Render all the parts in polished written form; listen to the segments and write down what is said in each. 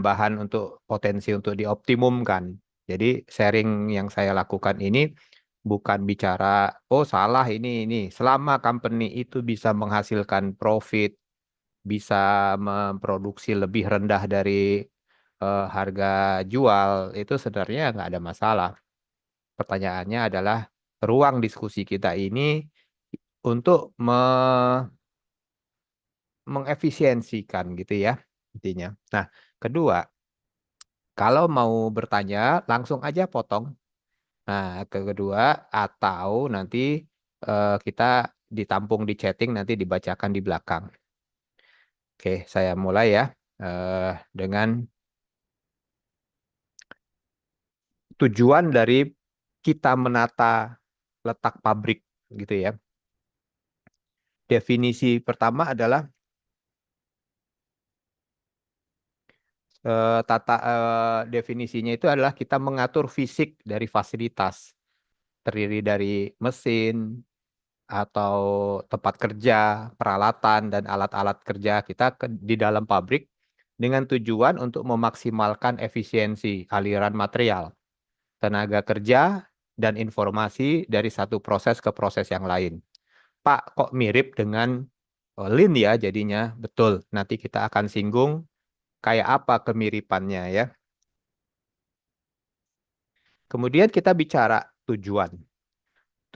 bahan untuk potensi untuk dioptimumkan. Jadi sharing yang saya lakukan ini bukan bicara, oh salah ini. Selama company itu bisa menghasilkan profit, bisa memproduksi lebih rendah dari harga jual, itu sebenarnya nggak ada masalah. Pertanyaannya adalah ruang diskusi kita ini untuk mengefisiensikan gitu ya intinya. Nah, kedua, kalau mau bertanya langsung aja potong. Nah, kedua atau nanti kita ditampung di chatting nanti dibacakan di belakang. Oke, saya mulai ya dengan tujuan dari kita menata letak pabrik gitu ya. Definisi pertama adalah definisinya itu adalah kita mengatur fisik dari fasilitas, terdiri dari mesin atau tempat kerja, peralatan dan alat-alat kerja kita di dalam pabrik dengan tujuan untuk memaksimalkan efisiensi aliran material, tenaga kerja dan informasi dari satu proses ke proses yang lain. Pak, kok mirip dengan Lean ya jadinya? Betul, nanti kita akan singgung kayak apa kemiripannya ya. Kemudian kita bicara tujuan.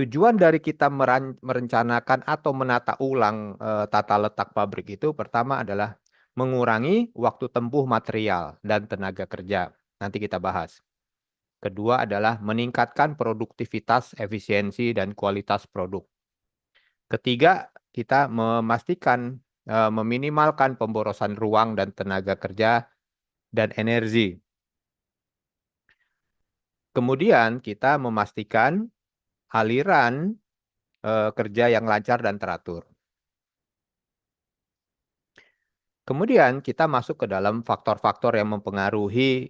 Tujuan dari kita merencanakan atau menata ulang tata letak pabrik itu pertama adalah mengurangi waktu tempuh material dan tenaga kerja. Nanti kita bahas. Kedua adalah meningkatkan produktivitas, efisiensi, dan kualitas produk. Ketiga, kita memastikan meminimalkan pemborosan ruang dan tenaga kerja dan energi. Kemudian kita memastikan aliran kerja yang lancar dan teratur. Kemudian kita masuk ke dalam faktor-faktor yang mempengaruhi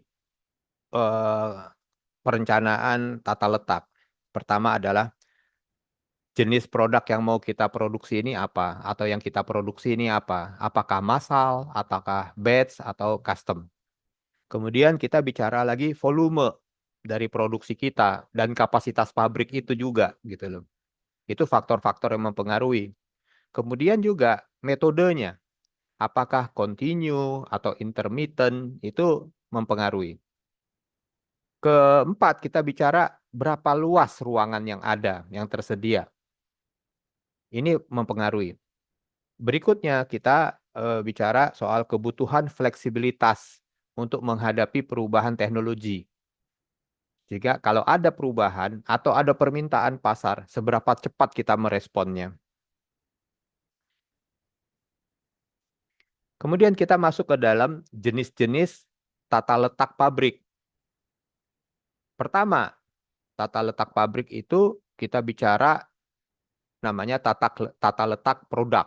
perencanaan tata letak. Pertama adalah jenis produk yang mau kita produksi ini apa, atau yang kita produksi ini apa. Apakah massal, ataukah batch, atau custom. Kemudian kita bicara lagi volume dari produksi kita dan kapasitas pabrik itu juga gitu loh. Itu faktor-faktor yang mempengaruhi. Kemudian juga metodenya. Apakah continue atau intermittent itu mempengaruhi. Keempat, kita bicara berapa luas ruangan yang ada, yang tersedia. Ini mempengaruhi. Berikutnya, kita bicara soal kebutuhan fleksibilitas untuk menghadapi perubahan teknologi. Jika kalau ada perubahan atau ada permintaan pasar, seberapa cepat kita meresponnya. Kemudian kita masuk ke dalam jenis-jenis tata letak pabrik. Pertama, tata letak pabrik itu kita bicara namanya tata letak produk.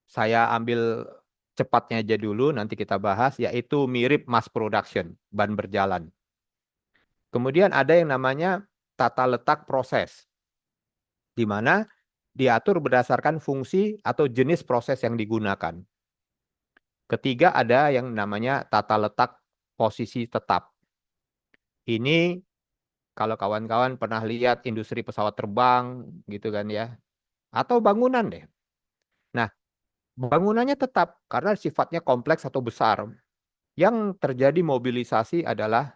Saya ambil cepatnya aja dulu, nanti kita bahas, yaitu mirip mass production, ban berjalan. Kemudian ada yang namanya tata letak proses, di mana diatur berdasarkan fungsi atau jenis proses yang digunakan. Ketiga ada yang namanya tata letak posisi tetap. Ini kalau kawan-kawan pernah lihat industri pesawat terbang gitu kan ya, atau bangunan deh. Nah, bangunannya tetap karena sifatnya kompleks atau besar. Yang terjadi mobilisasi adalah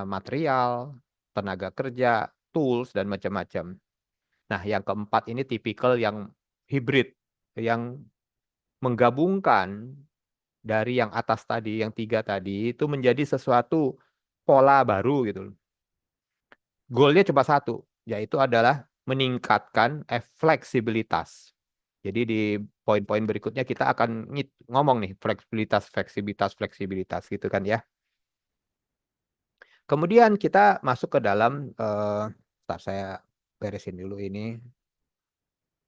material, tenaga kerja, tools, dan macam-macam. Nah, yang keempat ini tipikal yang hibrid, yang menggabungkan dari yang atas tadi, yang tiga tadi, itu menjadi sesuatu pola baru gitu. Goalnya cuma satu, yaitu adalah meningkatkan fleksibilitas. Jadi di poin-poin berikutnya kita akan ngomong nih fleksibilitas gitu kan ya. Kemudian kita masuk ke dalam, ntar saya beresin dulu ini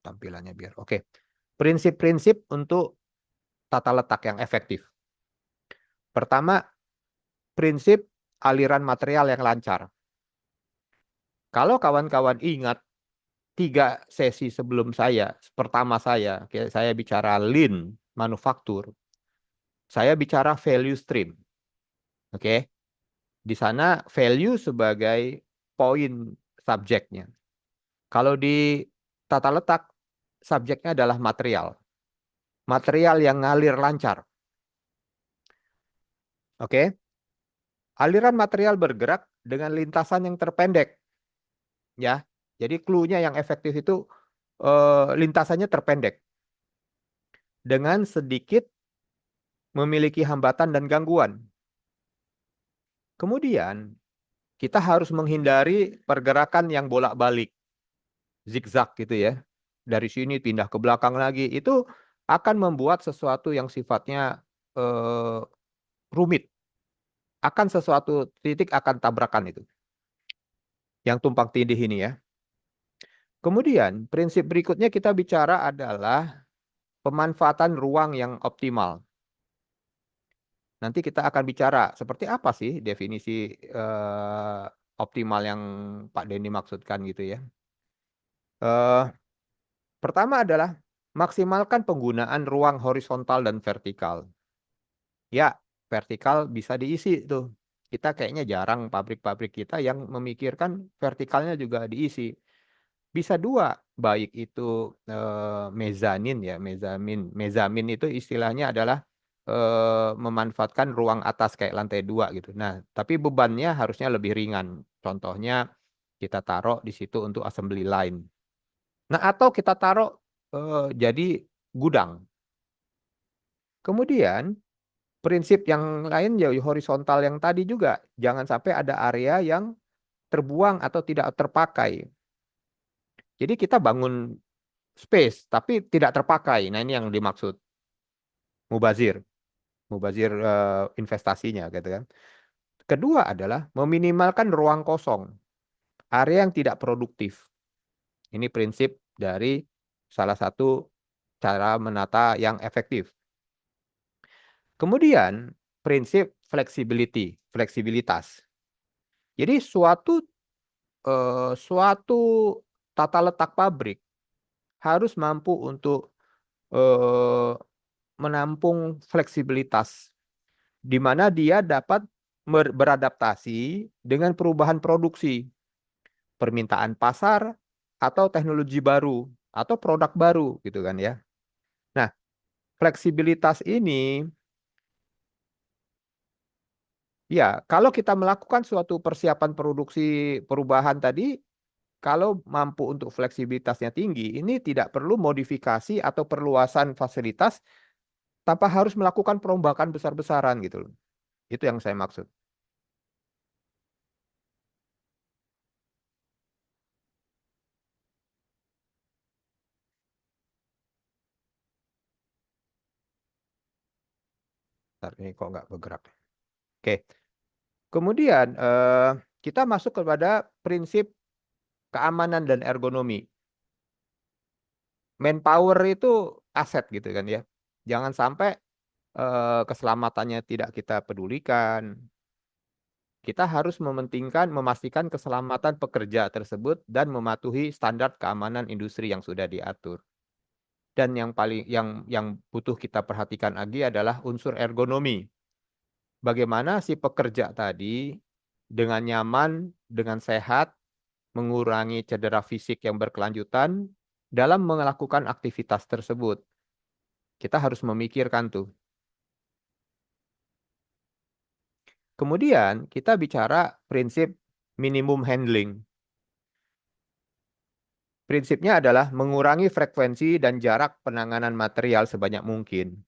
tampilannya biar oke. Prinsip-prinsip untuk tata letak yang efektif. Pertama, prinsip aliran material yang lancar. Kalau kawan-kawan ingat 3 sesi sebelum saya, pertama saya bicara lean manufaktur. Saya bicara value stream. Oke. Di sana value sebagai poin subjeknya. Kalau di tata letak, subjeknya adalah material. Material yang ngalir lancar. Oke. Aliran material bergerak dengan lintasan yang terpendek. Ya. Jadi clue-nya yang efektif itu lintasannya terpendek. Dengan sedikit memiliki hambatan dan gangguan. Kemudian, kita harus menghindari pergerakan yang bolak-balik. Zigzag gitu ya. Dari sini pindah ke belakang lagi. Itu akan membuat sesuatu yang sifatnya rumit. Akan sesuatu titik akan tabrakan itu. Yang tumpang tindih ini ya. Kemudian, prinsip berikutnya kita bicara adalah pemanfaatan ruang yang optimal. Nanti kita akan bicara seperti apa sih definisi optimal yang Pak Denny maksudkan gitu ya. Pertama adalah maksimalkan penggunaan ruang horizontal dan vertikal. Ya, vertikal bisa diisi tuh. Kita kayaknya jarang pabrik-pabrik kita yang memikirkan vertikalnya juga diisi. Bisa dua, baik itu mezanin ya, mezamin itu istilahnya adalah memanfaatkan ruang atas kayak lantai 2 gitu. Nah, tapi bebannya harusnya lebih ringan. Contohnya kita taruh di situ untuk assembly line. Nah, atau kita taruh jadi gudang. Kemudian prinsip yang lain ya horizontal yang tadi juga. Jangan sampai ada area yang terbuang atau tidak terpakai. Jadi kita bangun space tapi tidak terpakai. Nah, ini yang dimaksud mubazir. Mubazir investasinya gitu kan. Kedua adalah meminimalkan ruang kosong. Area yang tidak produktif. Ini prinsip dari salah satu cara menata yang efektif. Kemudian prinsip fleksibilitas. Jadi suatu tata letak pabrik harus mampu untuk eh, menampung fleksibilitas, di mana dia dapat beradaptasi dengan perubahan produksi, permintaan pasar, atau teknologi baru, atau produk baru, gitu kan ya. Nah, fleksibilitas ini, ya, kalau kita melakukan suatu persiapan produksi perubahan tadi, kalau mampu untuk fleksibilitasnya tinggi, ini tidak perlu modifikasi atau perluasan fasilitas tanpa harus melakukan perombakan besar-besaran gitu loh. Itu yang saya maksud. Bentar, ini kok nggak bergerak. Oke. Kemudian kita masuk kepada prinsip keamanan dan ergonomi. Manpower itu aset gitu kan ya. Jangan sampai keselamatannya tidak kita pedulikan. Kita harus memastikan keselamatan pekerja tersebut dan mematuhi standar keamanan industri yang sudah diatur. Dan yang paling yang butuh kita perhatikan lagi adalah unsur ergonomi. Bagaimana si pekerja tadi dengan nyaman, dengan sehat, mengurangi cedera fisik yang berkelanjutan dalam melakukan aktivitas tersebut. Kita harus memikirkan tuh. Kemudian kita bicara prinsip minimum handling. Prinsipnya adalah mengurangi frekuensi dan jarak penanganan material sebanyak mungkin.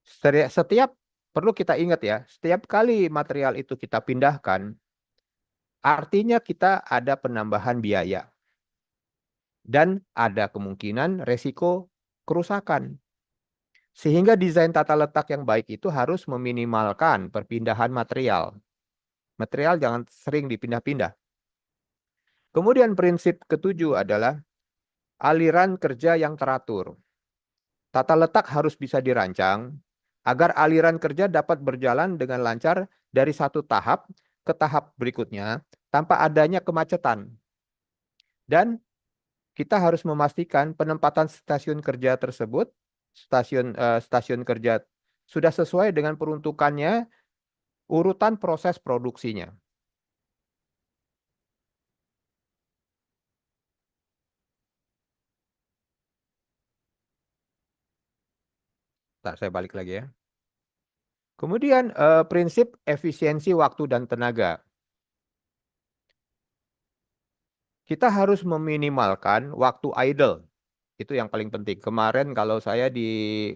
Setiap perlu kita ingat ya, setiap kali material itu kita pindahkan, artinya kita ada penambahan biaya dan ada kemungkinan resiko kerusakan. Sehingga desain tata letak yang baik itu harus meminimalkan perpindahan material. Material jangan sering dipindah-pindah. Kemudian prinsip ketujuh adalah aliran kerja yang teratur. Tata letak harus bisa dirancang agar aliran kerja dapat berjalan dengan lancar dari satu tahap ke tahap berikutnya tanpa adanya kemacetan. Dan kita harus memastikan penempatan stasiun kerja tersebut, stasiun kerja sudah sesuai dengan peruntukannya, urutan proses produksinya. Ntar saya balik lagi ya. Kemudian prinsip efisiensi waktu dan tenaga. Kita harus meminimalkan waktu idle. Itu yang paling penting. Kemarin kalau saya di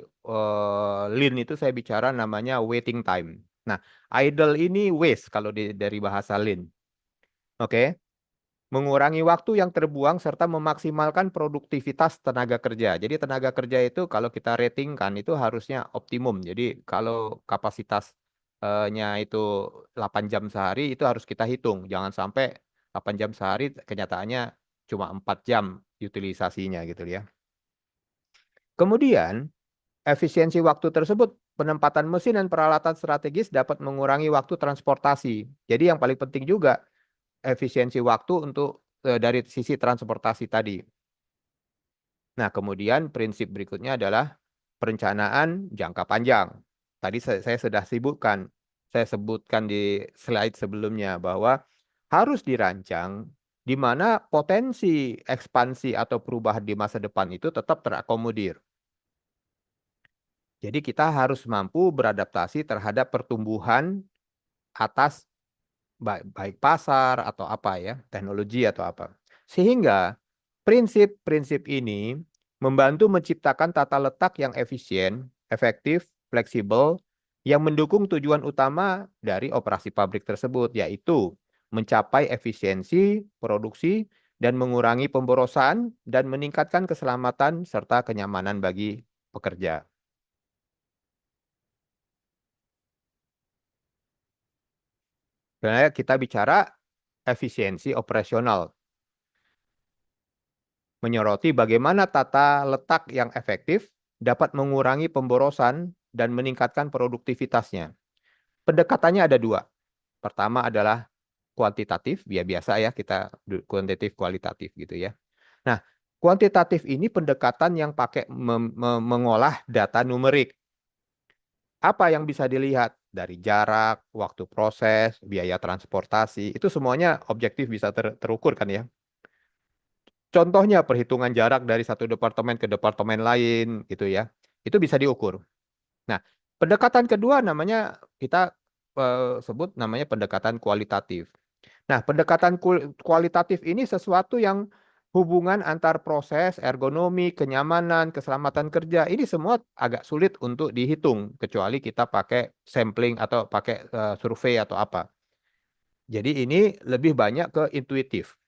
Lean itu saya bicara namanya waiting time. Nah, idle ini waste kalau dari bahasa Lean. Oke. Mengurangi waktu yang terbuang serta memaksimalkan produktivitas tenaga kerja. Jadi tenaga kerja itu kalau kita ratingkan itu harusnya optimum. Jadi kalau kapasitasnya itu 8 jam sehari itu harus kita hitung. Jangan sampai 8 jam sehari kenyataannya cuma 4 jam utilisasinya gitu ya. Kemudian efisiensi waktu tersebut penempatan mesin dan peralatan strategis dapat mengurangi waktu transportasi. Jadi yang paling penting juga efisiensi waktu untuk dari sisi transportasi tadi. Nah, kemudian prinsip berikutnya adalah perencanaan jangka panjang. Tadi saya sudah saya sebutkan di slide sebelumnya bahwa harus dirancang di mana potensi ekspansi atau perubahan di masa depan itu tetap terakomodir. Jadi kita harus mampu beradaptasi terhadap pertumbuhan atas baik pasar atau apa ya, teknologi atau apa. Sehingga prinsip-prinsip ini membantu menciptakan tata letak yang efisien, efektif, fleksibel, yang mendukung tujuan utama dari operasi pabrik tersebut, yaitu mencapai efisiensi produksi dan mengurangi pemborosan dan meningkatkan keselamatan serta kenyamanan bagi pekerja. Sebenarnya kita bicara efisiensi operasional, menyoroti bagaimana tata letak yang efektif dapat mengurangi pemborosan dan meningkatkan produktivitasnya. Pendekatannya ada dua. Pertama adalah kuantitatif, ya biasa ya kita kuantitatif kualitatif gitu ya. Nah, kuantitatif ini pendekatan yang pakai mengolah data numerik. Apa yang bisa dilihat dari jarak, waktu proses, biaya transportasi, itu semuanya objektif bisa terukur kan ya. Contohnya perhitungan jarak dari satu departemen ke departemen lain gitu ya. Itu bisa diukur. Nah, pendekatan kedua namanya kita sebut namanya pendekatan kualitatif. Nah, pendekatan kualitatif ini sesuatu yang hubungan antar proses, ergonomi, kenyamanan, keselamatan kerja, ini semua agak sulit untuk dihitung kecuali kita pakai sampling atau pakai survei atau apa. Jadi ini lebih banyak ke intuitif.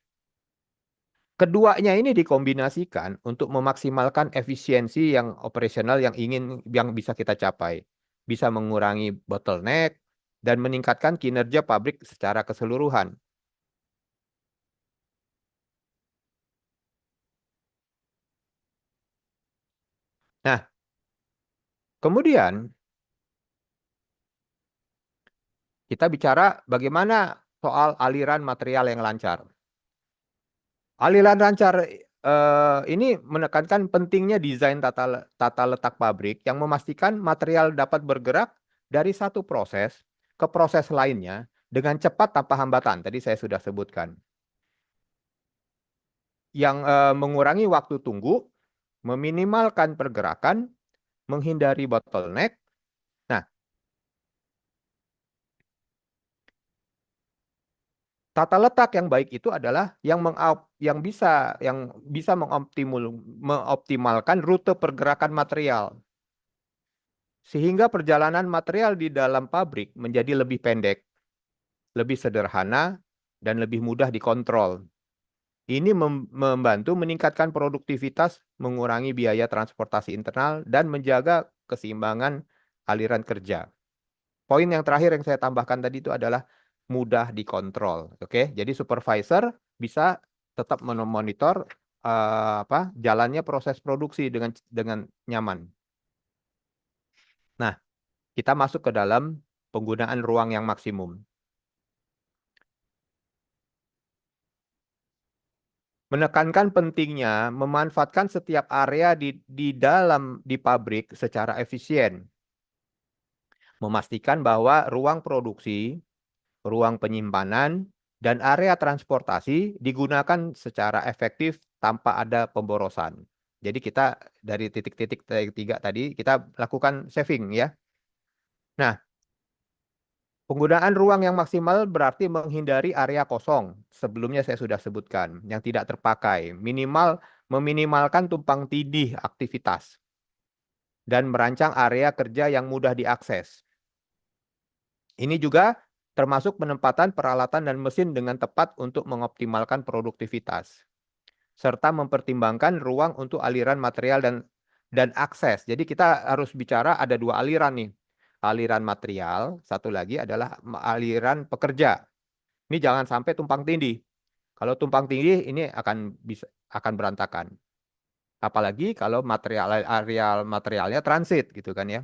Keduanya ini dikombinasikan untuk memaksimalkan efisiensi yang operasional yang bisa kita capai. Bisa mengurangi bottleneck dan meningkatkan kinerja pabrik secara keseluruhan. Nah, kemudian kita bicara bagaimana soal aliran material yang lancar. Aliran lancar ini menekankan pentingnya desain tata letak pabrik yang memastikan material dapat bergerak dari satu proses ke proses lainnya dengan cepat tanpa hambatan. Tadi saya sudah sebutkan. Yang mengurangi waktu tunggu, meminimalkan pergerakan, menghindari bottleneck. Nah, tata letak yang baik itu adalah yang bisa mengoptimalkan rute pergerakan material sehingga perjalanan material di dalam pabrik menjadi lebih pendek, lebih sederhana, dan lebih mudah dikontrol. Ini membantu meningkatkan produktivitas, mengurangi biaya transportasi internal, dan menjaga keseimbangan aliran kerja. Poin yang terakhir yang saya tambahkan tadi itu adalah mudah dikontrol. Oke, jadi supervisor bisa tetap memonitor jalannya proses produksi dengan nyaman. Nah, kita masuk ke dalam penggunaan ruang yang maksimum. Menekankan pentingnya memanfaatkan setiap area di pabrik secara efisien. memastikan bahwa ruang produksi, ruang penyimpanan, dan area transportasi digunakan secara efektif tanpa ada pemborosan. Jadi kita dari titik-titik tiga tadi kita lakukan saving ya. Nah, penggunaan ruang yang maksimal berarti menghindari area kosong. Sebelumnya saya sudah sebutkan yang tidak terpakai, meminimalkan tumpang tindih aktivitas dan merancang area kerja yang mudah diakses. Ini juga termasuk penempatan peralatan dan mesin dengan tepat untuk mengoptimalkan produktivitas, serta mempertimbangkan ruang untuk aliran material dan akses. Jadi kita harus bicara ada dua aliran nih. Aliran material, satu lagi adalah aliran pekerja. Ini jangan sampai tumpang tindih. Kalau tumpang tindih ini akan berantakan. Apalagi kalau materialnya transit gitu kan ya.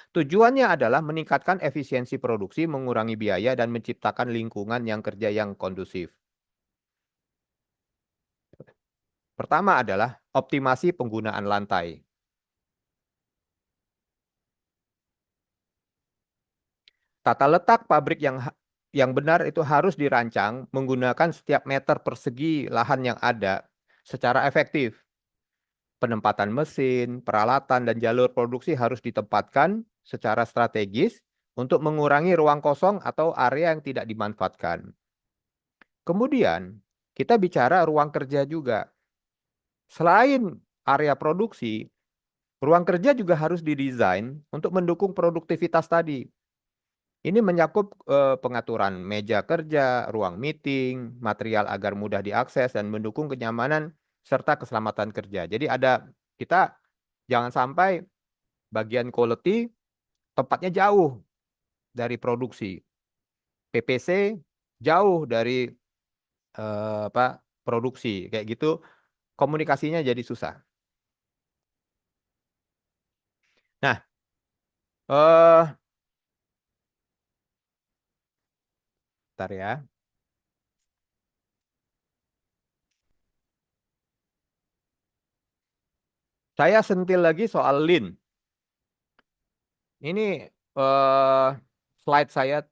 Tujuannya adalah meningkatkan efisiensi produksi, mengurangi biaya, dan menciptakan lingkungan yang kerja yang kondusif. Pertama adalah optimasi penggunaan lantai. Tata letak pabrik yang benar itu harus dirancang menggunakan setiap meter persegi lahan yang ada secara efektif. Penempatan mesin, peralatan, dan jalur produksi harus ditempatkan secara strategis untuk mengurangi ruang kosong atau area yang tidak dimanfaatkan. Kemudian, kita bicara ruang kerja juga. Selain area produksi, ruang kerja juga harus didesain untuk mendukung produktivitas tadi. Ini mencakup pengaturan meja kerja, ruang meeting, material agar mudah diakses, dan mendukung kenyamanan serta keselamatan kerja. Jadi kita jangan sampai bagian quality tempatnya jauh dari produksi. PPC jauh dari produksi. Kayak gitu komunikasinya jadi susah. Nah, bentar ya. Saya sentil lagi soal Lean. Ini slide saya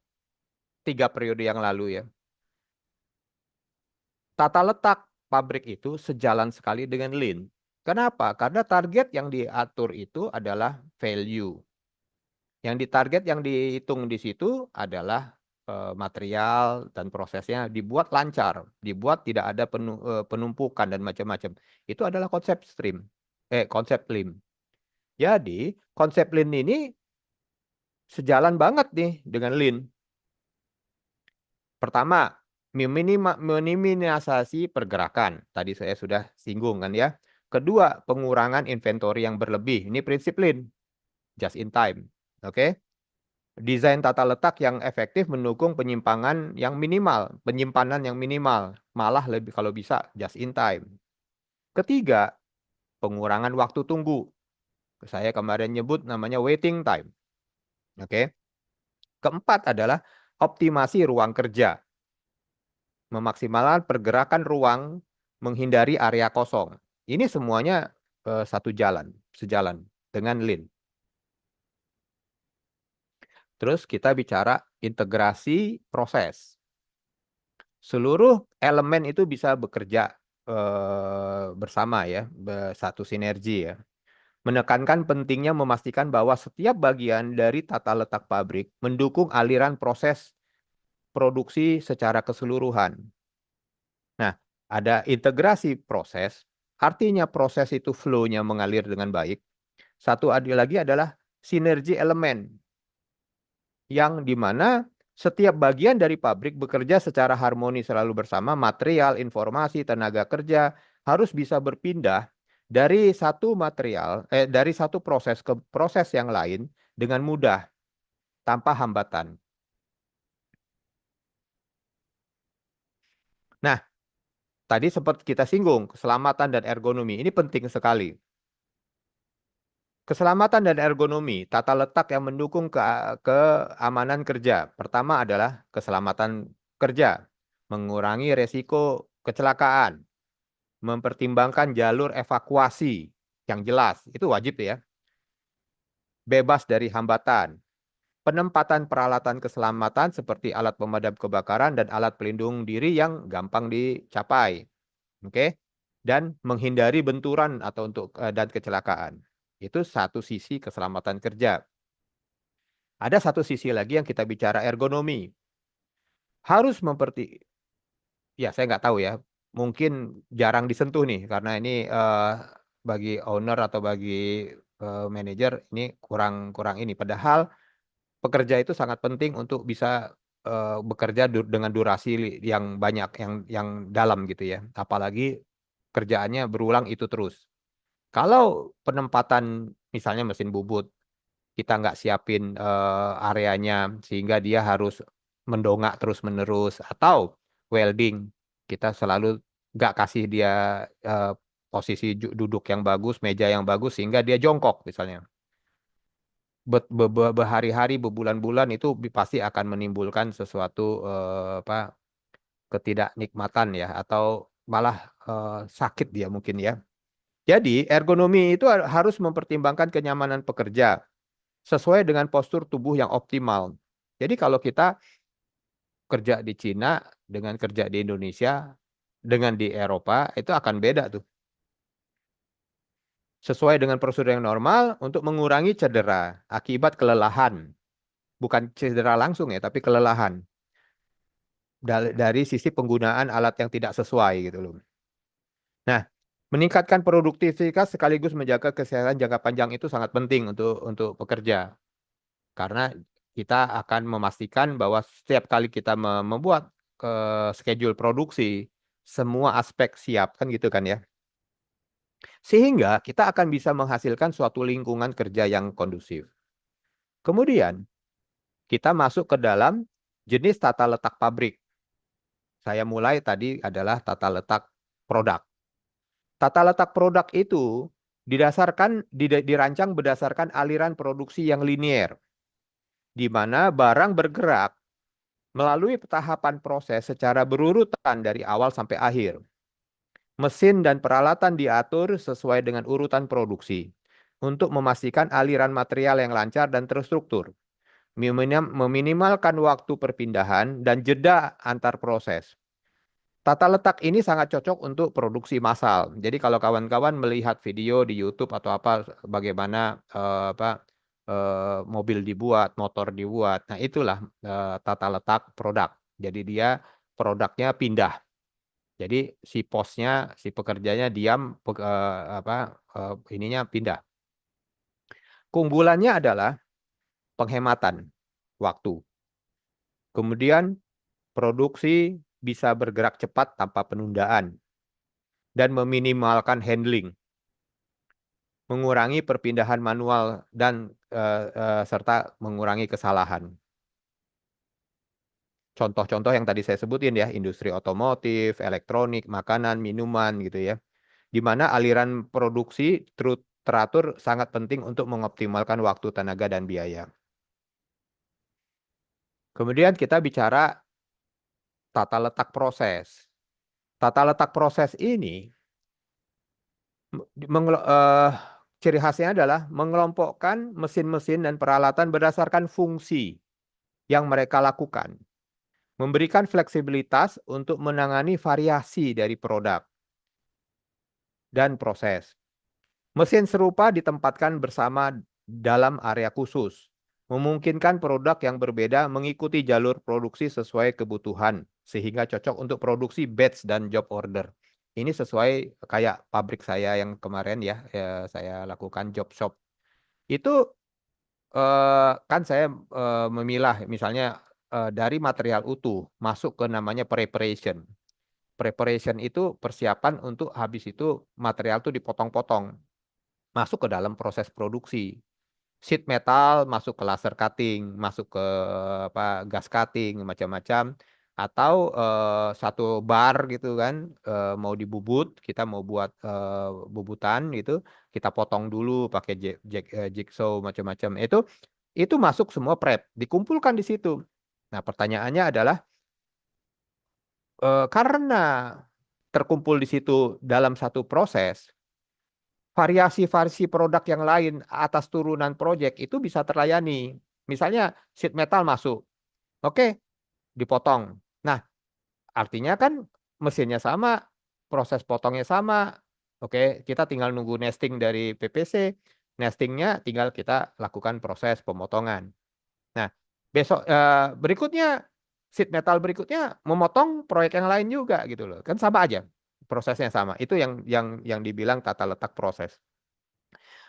3 periode yang lalu ya. Tata letak pabrik itu sejalan sekali dengan Lean. Kenapa? Karena target yang diatur itu adalah value. Yang ditarget yang dihitung di situ adalah material dan prosesnya dibuat lancar, dibuat tidak ada penumpukan dan macam-macam. Itu adalah konsep Lean. Jadi, konsep Lean ini sejalan banget nih dengan Lean. Pertama, minimalisasi pergerakan. Tadi saya sudah singgung kan ya. Kedua, pengurangan inventory yang berlebih. Ini prinsip Lean, just in time. Oke. Desain tata letak yang efektif mendukung penyimpanan yang minimal, malah lebih kalau bisa just in time. Ketiga, pengurangan waktu tunggu. Saya kemarin nyebut namanya waiting time. Oke. Keempat adalah optimasi ruang kerja. Memaksimalkan pergerakan ruang, menghindari area kosong. Ini semuanya sejalan dengan Lean. Terus kita bicara integrasi proses. Seluruh elemen itu bisa bekerja bersama ya, satu sinergi ya. Menekankan pentingnya memastikan bahwa setiap bagian dari tata letak pabrik mendukung aliran proses produksi secara keseluruhan. Nah, ada integrasi proses, artinya proses itu flow-nya mengalir dengan baik. Satu lagi adalah sinergi elemen, yang dimana setiap bagian dari pabrik bekerja secara harmonis selalu bersama, material, informasi, tenaga kerja harus bisa berpindah dari dari satu proses ke proses yang lain dengan mudah, tanpa hambatan. Nah, tadi sempat kita singgung, keselamatan dan ergonomi. Ini penting sekali. Keselamatan dan ergonomi, tata letak yang mendukung keamanan kerja. Pertama adalah keselamatan kerja, mengurangi resiko kecelakaan, mempertimbangkan jalur evakuasi yang jelas, itu wajib ya. bebas dari hambatan, penempatan peralatan keselamatan seperti alat pemadam kebakaran dan alat pelindung diri yang gampang dicapai. Oke? Dan menghindari benturan atau dan kecelakaan. Itu satu sisi keselamatan kerja. Ada satu sisi lagi yang kita bicara ergonomi. Harus ya saya nggak tahu ya, mungkin jarang disentuh nih karena ini bagi owner atau bagi manajer ini kurang kurang ini. Padahal pekerja itu sangat penting untuk bisa bekerja dengan durasi yang banyak, yang dalam gitu ya. Apalagi kerjaannya berulang itu terus. Kalau penempatan misalnya mesin bubut, kita nggak siapin areanya sehingga dia harus mendongak terus-menerus, atau welding, kita selalu nggak kasih dia posisi duduk yang bagus, meja yang bagus sehingga dia jongkok misalnya. Berhari-hari, berbulan-bulan itu pasti akan menimbulkan sesuatu ketidaknikmatan ya, atau malah sakit dia mungkin ya. Jadi ergonomi itu harus mempertimbangkan kenyamanan pekerja sesuai dengan postur tubuh yang optimal. Jadi kalau kita kerja di Cina dengan kerja di Indonesia dengan di Eropa itu akan beda tuh. Sesuai dengan prosedur yang normal untuk mengurangi cedera akibat kelelahan. Bukan cedera langsung ya, tapi kelelahan. Dari sisi penggunaan alat yang tidak sesuai gitu loh. Nah, meningkatkan produktivitas sekaligus menjaga kesehatan jangka panjang itu sangat penting untuk pekerja. Karena kita akan memastikan bahwa setiap kali kita membuat schedule produksi, semua aspek siap kan gitu kan ya. Sehingga kita akan bisa menghasilkan suatu lingkungan kerja yang kondusif. Kemudian kita masuk ke dalam jenis tata letak pabrik. Saya mulai tadi adalah tata letak produk. Tata letak produk itu dirancang berdasarkan aliran produksi yang linier, di mana barang bergerak melalui tahapan proses secara berurutan dari awal sampai akhir. Mesin dan peralatan diatur sesuai dengan urutan produksi untuk memastikan aliran material yang lancar dan terstruktur, meminimalkan waktu perpindahan dan jeda antar proses. Tata letak ini sangat cocok untuk produksi massal. Jadi kalau kawan-kawan melihat video di YouTube atau apa bagaimana mobil dibuat, motor dibuat, nah itulah tata letak produk. Jadi dia produknya pindah. Jadi si posnya, si pekerjanya diam, ininya pindah. Keunggulannya adalah penghematan waktu. Kemudian produksi bisa bergerak cepat tanpa penundaan dan meminimalkan handling, mengurangi perpindahan manual dan serta mengurangi kesalahan. Contoh-contoh yang tadi saya sebutin ya, industri otomotif, elektronik, makanan, minuman gitu ya. Di mana aliran produksi teratur sangat penting untuk mengoptimalkan waktu, tenaga, dan biaya. Kemudian kita bicara tata letak proses. Tata letak proses ini ciri khasnya adalah mengelompokkan mesin-mesin dan peralatan berdasarkan fungsi yang mereka lakukan. Memberikan fleksibilitas untuk menangani variasi dari produk dan proses. Mesin serupa ditempatkan bersama dalam area khusus, memungkinkan produk yang berbeda mengikuti jalur produksi sesuai kebutuhan, sehingga cocok untuk produksi batch dan job order. Ini sesuai kayak pabrik saya yang kemarin ya, saya lakukan job shop. Itu kan saya memilah misalnya dari material utuh masuk ke namanya preparation. Preparation itu persiapan untuk habis itu material itu dipotong-potong masuk ke dalam proses produksi. Sheet metal masuk ke laser cutting, masuk ke gas cutting, macam-macam. Atau satu bar gitu kan, mau dibubut, kita mau buat bubutan gitu, kita potong dulu pakai jigsaw macam-macam. Itu masuk semua prep, dikumpulkan di situ. Nah, pertanyaannya adalah karena terkumpul di situ dalam satu proses, variasi-variasi produk yang lain atas turunan proyek itu bisa terlayani. Misalnya sheet metal masuk, oke, dipotong. Nah, artinya kan mesinnya sama, proses potongnya sama. Oke, kita tinggal nunggu nesting dari PPC. Nestingnya tinggal kita lakukan proses pemotongan. Nah, berikutnya sheet metal berikutnya memotong proyek yang lain juga gitu loh. Kan sama aja. Prosesnya sama. Itu yang dibilang tata letak proses.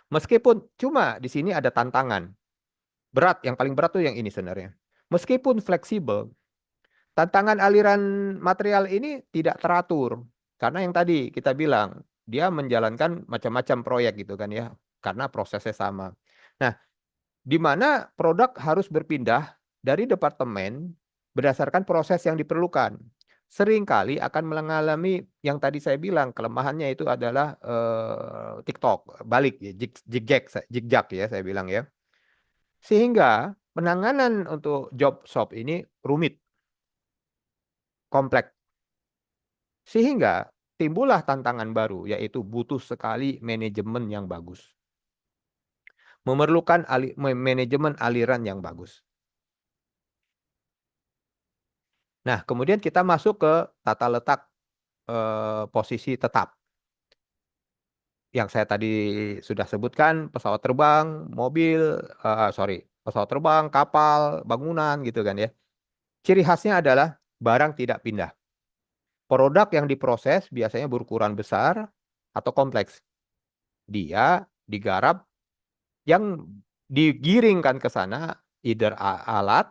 Meskipun cuma di sini ada tantangan. Berat, yang paling berat tuh yang ini sebenarnya. Meskipun fleksibel, tantangan aliran material ini tidak teratur. Karena yang tadi kita bilang, dia menjalankan macam-macam proyek gitu kan ya. Karena prosesnya sama. Nah, di mana produk harus berpindah dari departemen berdasarkan proses yang diperlukan. Seringkali akan mengalami yang tadi saya bilang, kelemahannya itu adalah TikTok, balik ya, zigzag ya saya bilang ya. Sehingga penanganan untuk job shop ini rumit, kompleks. Sehingga timbullah tantangan baru, yaitu butuh sekali manajemen yang bagus. Memerlukan manajemen aliran yang bagus. Nah, kemudian kita masuk ke tata letak posisi tetap. Yang saya tadi sudah sebutkan, pesawat terbang, mobil, pesawat terbang, kapal, bangunan gitu kan ya. Ciri khasnya adalah barang tidak pindah. Produk yang diproses biasanya berukuran besar atau kompleks. Dia digarap yang digiringkan ke sana either alat,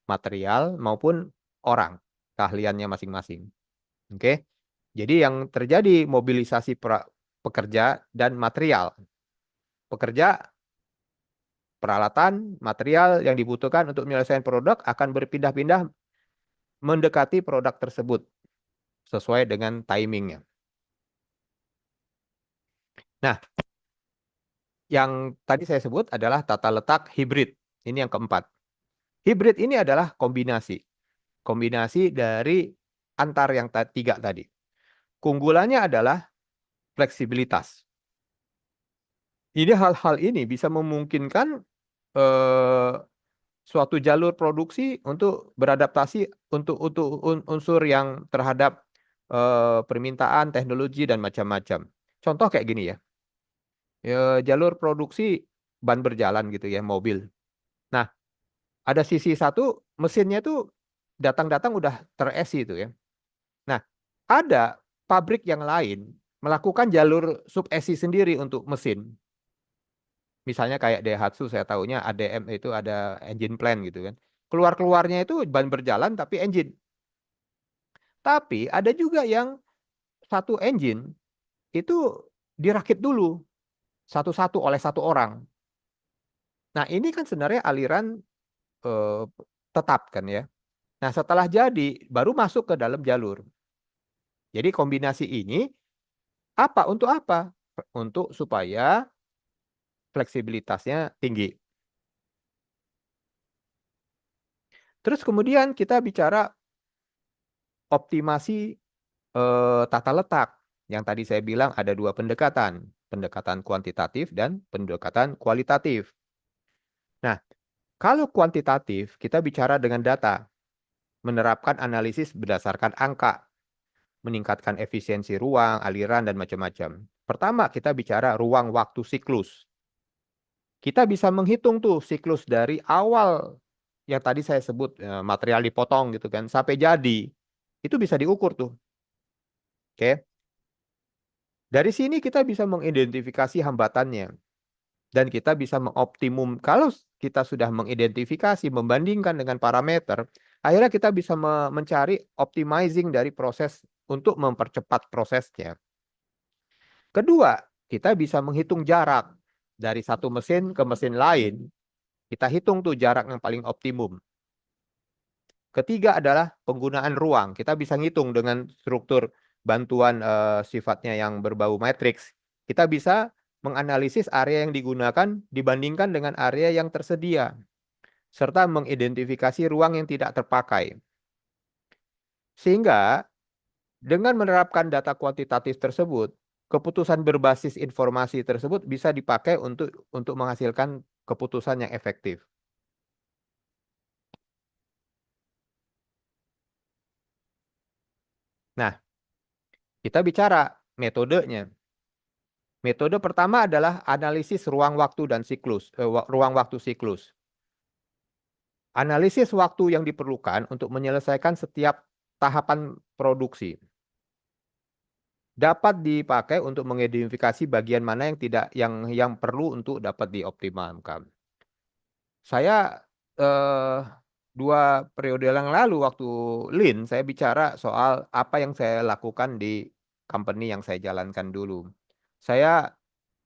material maupun orang, keahliannya masing-masing. Oke. Jadi yang terjadi mobilisasi pekerja dan material. Pekerja, peralatan, material yang dibutuhkan untuk menyelesaikan produk akan berpindah-pindah mendekati produk tersebut sesuai dengan timingnya. Nah, yang tadi saya sebut adalah tata letak hibrid. Ini yang keempat. Hibrid ini adalah kombinasi. Kombinasi dari antar yang tiga tadi. Keunggulannya adalah fleksibilitas. Ini hal-hal ini bisa memungkinkan suatu jalur produksi untuk beradaptasi untuk unsur yang terhadap permintaan teknologi dan macam-macam. Contoh kayak gini ya. Jalur produksi ban berjalan gitu ya, mobil. Nah, ada sisi satu mesinnya itu datang-datang udah ter-AC itu ya. Nah, ada pabrik yang lain melakukan jalur sub-AC sendiri untuk mesin. Misalnya kayak Daihatsu, saya tahunya ADM itu ada engine plant gitu kan. Keluar-keluarnya itu ban berjalan tapi engine. Tapi ada juga yang satu engine itu dirakit dulu satu-satu oleh satu orang. Nah, ini kan sebenarnya aliran eh, tetap kan ya. Nah, setelah jadi baru masuk ke dalam jalur. Jadi kombinasi ini apa? Untuk apa? Untuk supaya fleksibilitasnya tinggi. Terus kemudian kita bicara optimasi tata letak. Yang tadi saya bilang ada dua pendekatan. Pendekatan kuantitatif dan pendekatan kualitatif. Nah, kalau kuantitatif, kita bicara dengan data. Menerapkan analisis berdasarkan angka. Meningkatkan efisiensi ruang, aliran, dan macam-macam. Pertama, kita bicara ruang waktu siklus. Kita bisa menghitung tuh siklus dari awal yang tadi saya sebut material dipotong gitu kan, sampai jadi. Itu bisa diukur tuh. Oke. Dari sini kita bisa mengidentifikasi hambatannya. Dan kita bisa mengoptimum. Kalau kita sudah mengidentifikasi, membandingkan dengan parameter, akhirnya kita bisa mencari optimizing dari proses untuk mempercepat prosesnya. Kedua, kita bisa menghitung jarak dari satu mesin ke mesin lain. Kita hitung tuh jarak yang paling optimum. Ketiga adalah penggunaan ruang. Kita bisa ngitung dengan struktur bantuan sifatnya yang berbau matriks. Kita bisa menganalisis area yang digunakan dibandingkan dengan area yang tersedia. Serta mengidentifikasi ruang yang tidak terpakai. Sehingga dengan menerapkan data kuantitatif tersebut, keputusan berbasis informasi tersebut bisa dipakai untuk menghasilkan keputusan yang efektif. Nah, kita bicara metodenya. Metode pertama adalah analisis ruang waktu dan siklus, ruang waktu siklus. Analisis waktu yang diperlukan untuk menyelesaikan setiap tahapan produksi. Dapat dipakai untuk mengidentifikasi bagian mana yang perlu untuk dapat dioptimalkan. Saya 2 periode yang lalu waktu Lean, saya bicara soal apa yang saya lakukan di company yang saya jalankan dulu.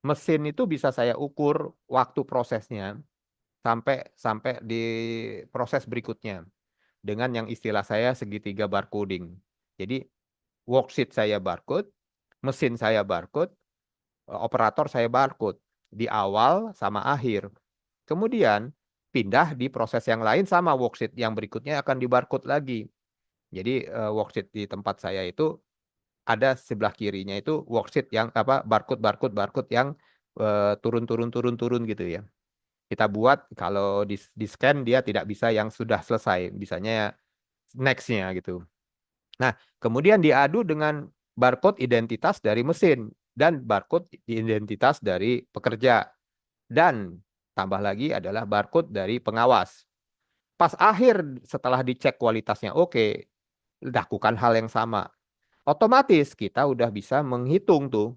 Mesin itu bisa saya ukur waktu prosesnya sampai sampai di proses berikutnya dengan yang istilah saya segitiga barcoding. Jadi worksheet saya barcode, mesin saya barcode, operator saya barcode di awal sama akhir. Kemudian pindah di proses yang lain sama worksheet yang berikutnya akan di-barcode lagi. Jadi, worksheet di tempat saya itu ada sebelah kirinya itu worksheet yang barcode yang, turun gitu ya. Kita buat kalau di-scan dia tidak bisa yang sudah selesai, bisanya next-nya gitu. Nah, kemudian diadu dengan barcode identitas dari mesin dan barcode identitas dari pekerja. Dan tambah lagi adalah barcode dari pengawas. Pas akhir setelah dicek kualitasnya oke, lakukan hal yang sama. Otomatis kita udah bisa menghitung tuh,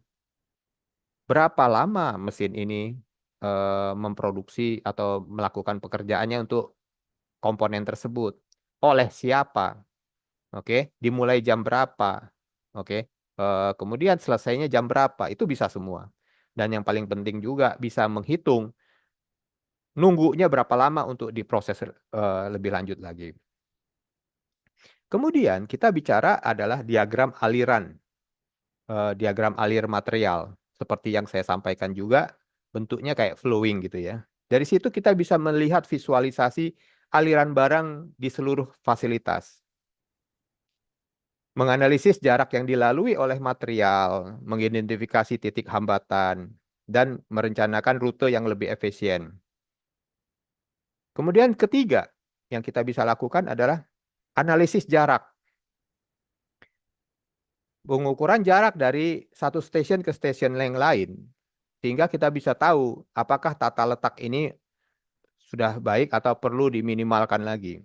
berapa lama mesin ini, memproduksi atau melakukan pekerjaannya untuk komponen tersebut, oleh siapa, oke, dimulai jam berapa, oke, kemudian selesainya jam berapa, itu bisa semua. Dan yang paling penting juga bisa menghitung nunggunya berapa lama untuk diproses, lebih lanjut lagi. Kemudian kita bicara adalah diagram aliran, diagram alir material. Seperti yang saya sampaikan juga, bentuknya kayak flowing gitu ya. Dari situ kita bisa melihat visualisasi aliran barang di seluruh fasilitas. Menganalisis jarak yang dilalui oleh material, mengidentifikasi titik hambatan, dan merencanakan rute yang lebih efisien. Kemudian ketiga, yang kita bisa lakukan adalah analisis jarak. Pengukuran jarak dari satu stasiun ke stasiun yang lain, sehingga kita bisa tahu apakah tata letak ini sudah baik atau perlu diminimalkan lagi.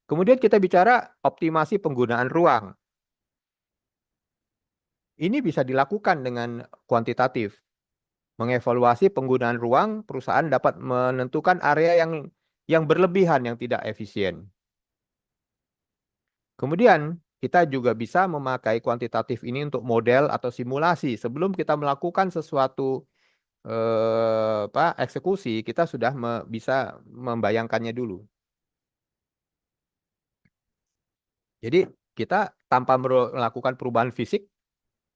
Kemudian kita bicara optimasi penggunaan ruang. Ini bisa dilakukan dengan kuantitatif. Mengevaluasi penggunaan ruang, perusahaan dapat menentukan area yang berlebihan yang tidak efisien. Kemudian kita juga bisa memakai kuantitatif ini untuk model atau simulasi sebelum kita melakukan sesuatu eksekusi, kita sudah bisa membayangkannya dulu. Jadi kita tanpa melakukan perubahan fisik,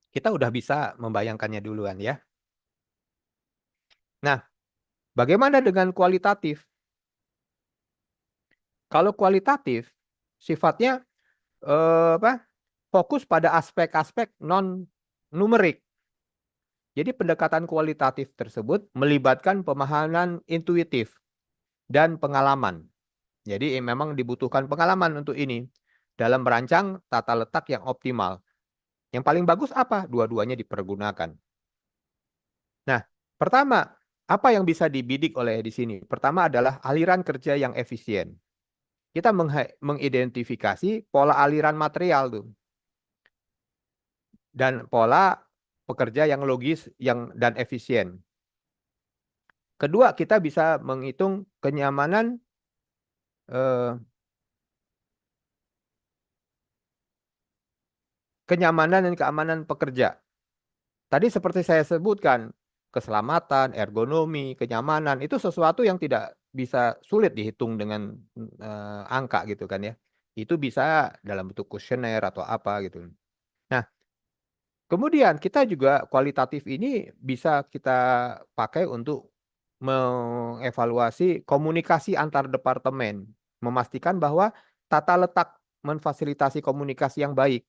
kita udah bisa membayangkannya duluan ya. Nah, bagaimana dengan kualitatif? Kalau kualitatif sifatnya fokus pada aspek-aspek non numerik. Jadi pendekatan kualitatif tersebut melibatkan pemahaman intuitif dan pengalaman. Jadi memang dibutuhkan pengalaman untuk ini dalam merancang tata letak yang optimal. Yang paling bagus apa? Dua-duanya dipergunakan. Nah, pertama, apa yang bisa dibidik oleh di sini? Pertama adalah aliran kerja yang efisien. Kita mengidentifikasi pola aliran material tuh dan pola pekerja yang logis dan efisien. Kedua, kita bisa menghitung kenyamanan dan keamanan pekerja. Tadi seperti saya sebutkan, keselamatan, ergonomi, kenyamanan itu sesuatu yang tidak bisa sulit dihitung dengan angka gitu kan ya. Itu bisa dalam bentuk kuesioner atau apa gitu. Nah, kemudian kita juga kualitatif ini bisa kita pakai untuk mengevaluasi komunikasi antar departemen, memastikan bahwa tata letak memfasilitasi komunikasi yang baik.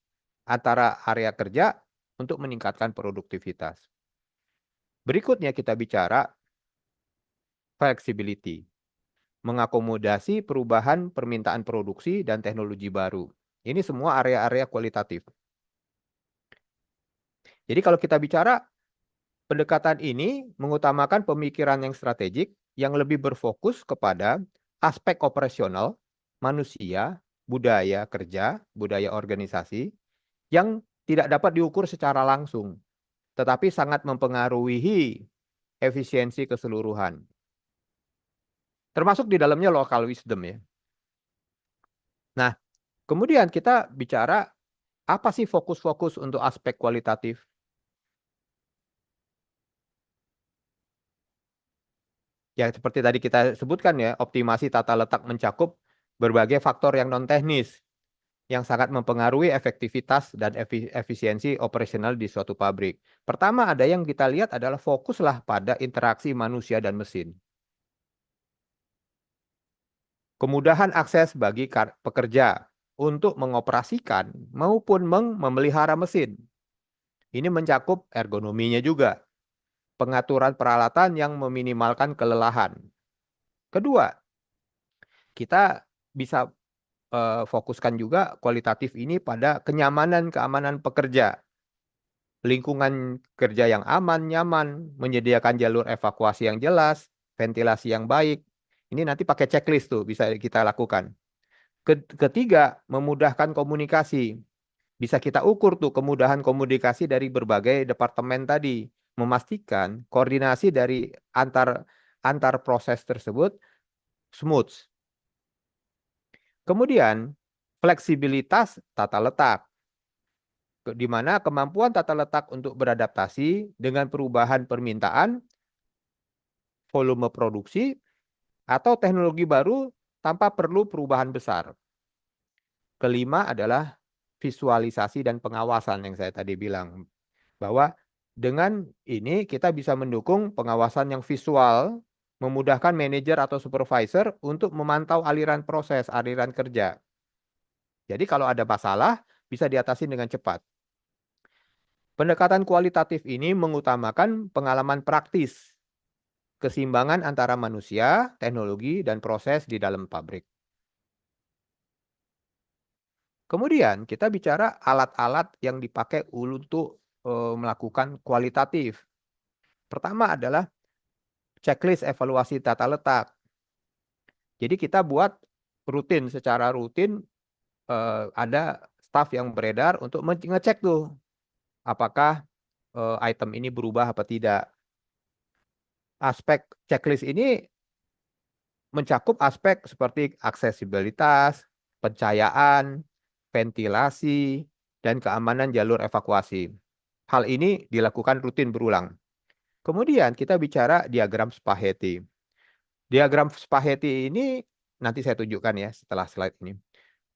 antara area kerja untuk meningkatkan produktivitas. Berikutnya kita bicara flexibility, mengakomodasi perubahan permintaan produksi dan teknologi baru. Ini semua area-area kualitatif. Jadi kalau kita bicara pendekatan ini mengutamakan pemikiran yang strategik yang lebih berfokus kepada aspek operasional, manusia, budaya kerja, budaya organisasi yang tidak dapat diukur secara langsung, tetapi sangat mempengaruhi efisiensi keseluruhan. Termasuk di dalamnya local wisdom ya. Nah, kemudian kita bicara apa sih fokus-fokus untuk aspek kualitatif? Ya seperti tadi kita sebutkan ya, optimasi tata letak mencakup berbagai faktor yang non teknis yang sangat mempengaruhi efektivitas dan efisiensi operasional di suatu pabrik. Pertama ada yang kita lihat adalah fokuslah pada interaksi manusia dan mesin. Kemudahan akses bagi pekerja untuk mengoperasikan maupun memelihara mesin. Ini mencakup ergonominya juga, pengaturan peralatan yang meminimalkan kelelahan. Kedua, kita bisa fokuskan juga kualitatif ini pada kenyamanan keamanan pekerja. Lingkungan kerja yang aman, nyaman, menyediakan jalur evakuasi yang jelas, ventilasi yang baik. Ini nanti pakai checklist tuh bisa kita lakukan. Ketiga, memudahkan komunikasi. Bisa kita ukur tuh kemudahan komunikasi dari berbagai departemen tadi, memastikan koordinasi dari antar proses tersebut smooth. Kemudian, fleksibilitas tata letak, di mana kemampuan tata letak untuk beradaptasi dengan perubahan permintaan, volume produksi, atau teknologi baru tanpa perlu perubahan besar. Kelima adalah visualisasi dan pengawasan yang saya tadi bilang. Bahwa dengan ini kita bisa mendukung pengawasan yang visual, memudahkan manajer atau supervisor untuk memantau aliran proses, aliran kerja. Jadi kalau ada masalah, bisa diatasi dengan cepat. Pendekatan kualitatif ini mengutamakan pengalaman praktis, keseimbangan antara manusia, teknologi, dan proses di dalam pabrik. Kemudian kita bicara alat-alat yang dipakai untuk melakukan kualitatif. Pertama adalah checklist evaluasi tata letak. Jadi kita buat secara rutin ada staf yang beredar untuk ngecek tuh apakah item ini berubah apa tidak. Aspek checklist ini mencakup aspek seperti aksesibilitas, pencahayaan, ventilasi, dan keamanan jalur evakuasi. Hal ini dilakukan rutin berulang. Kemudian kita bicara diagram Spaghetti. Diagram Spaghetti ini nanti saya tunjukkan ya setelah slide ini.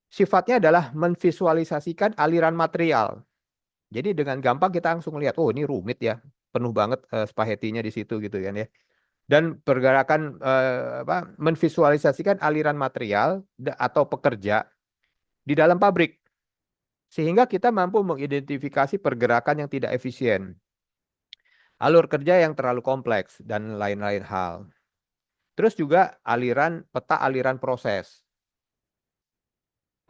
Sifatnya adalah memvisualisasikan aliran material. Jadi dengan gampang kita langsung lihat, oh ini rumit ya, penuh banget spaghettinya di situ gitu kan ya. Dan pergerakan memvisualisasikan aliran material atau pekerja di dalam pabrik. Sehingga kita mampu mengidentifikasi pergerakan yang tidak efisien, alur kerja yang terlalu kompleks, dan lain-lain hal. Terus juga peta aliran proses.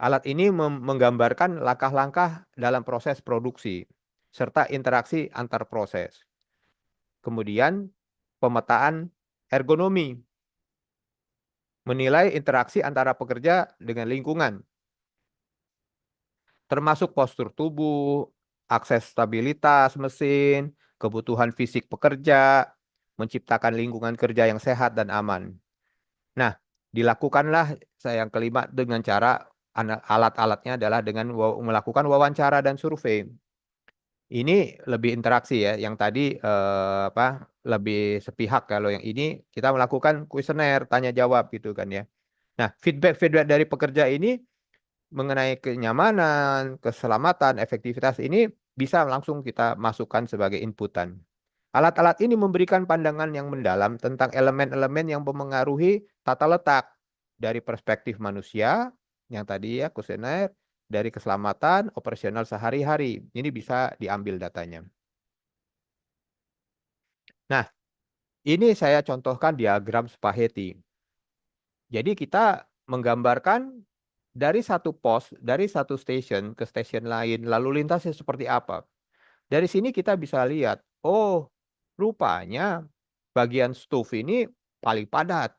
Alat ini menggambarkan langkah-langkah dalam proses produksi, serta interaksi antar proses. Kemudian pemetaan ergonomi, menilai interaksi antara pekerja dengan lingkungan, termasuk postur tubuh, akses stabilitas mesin, kebutuhan fisik pekerja, menciptakan lingkungan kerja yang sehat dan aman. Nah, dilakukanlah yang kelima dengan cara alat-alatnya adalah dengan melakukan wawancara dan survei. Ini lebih interaksi ya, yang tadi lebih sepihak, kalau yang ini kita melakukan kuesioner, tanya jawab gitu kan ya. Nah, feedback dari pekerja ini mengenai kenyamanan, keselamatan, efektivitas ini bisa langsung kita masukkan sebagai inputan. Alat-alat ini memberikan pandangan yang mendalam tentang elemen-elemen yang mempengaruhi tata letak dari perspektif manusia, yang tadi ya kuesioner, dari keselamatan, operasional sehari-hari. Ini bisa diambil datanya. Nah, ini saya contohkan diagram Spaghetti. Jadi kita menggambarkan dari satu pos, dari satu stasiun ke stasiun lain, lalu lintasnya seperti apa. Dari sini kita bisa lihat, oh rupanya bagian stuf ini paling padat.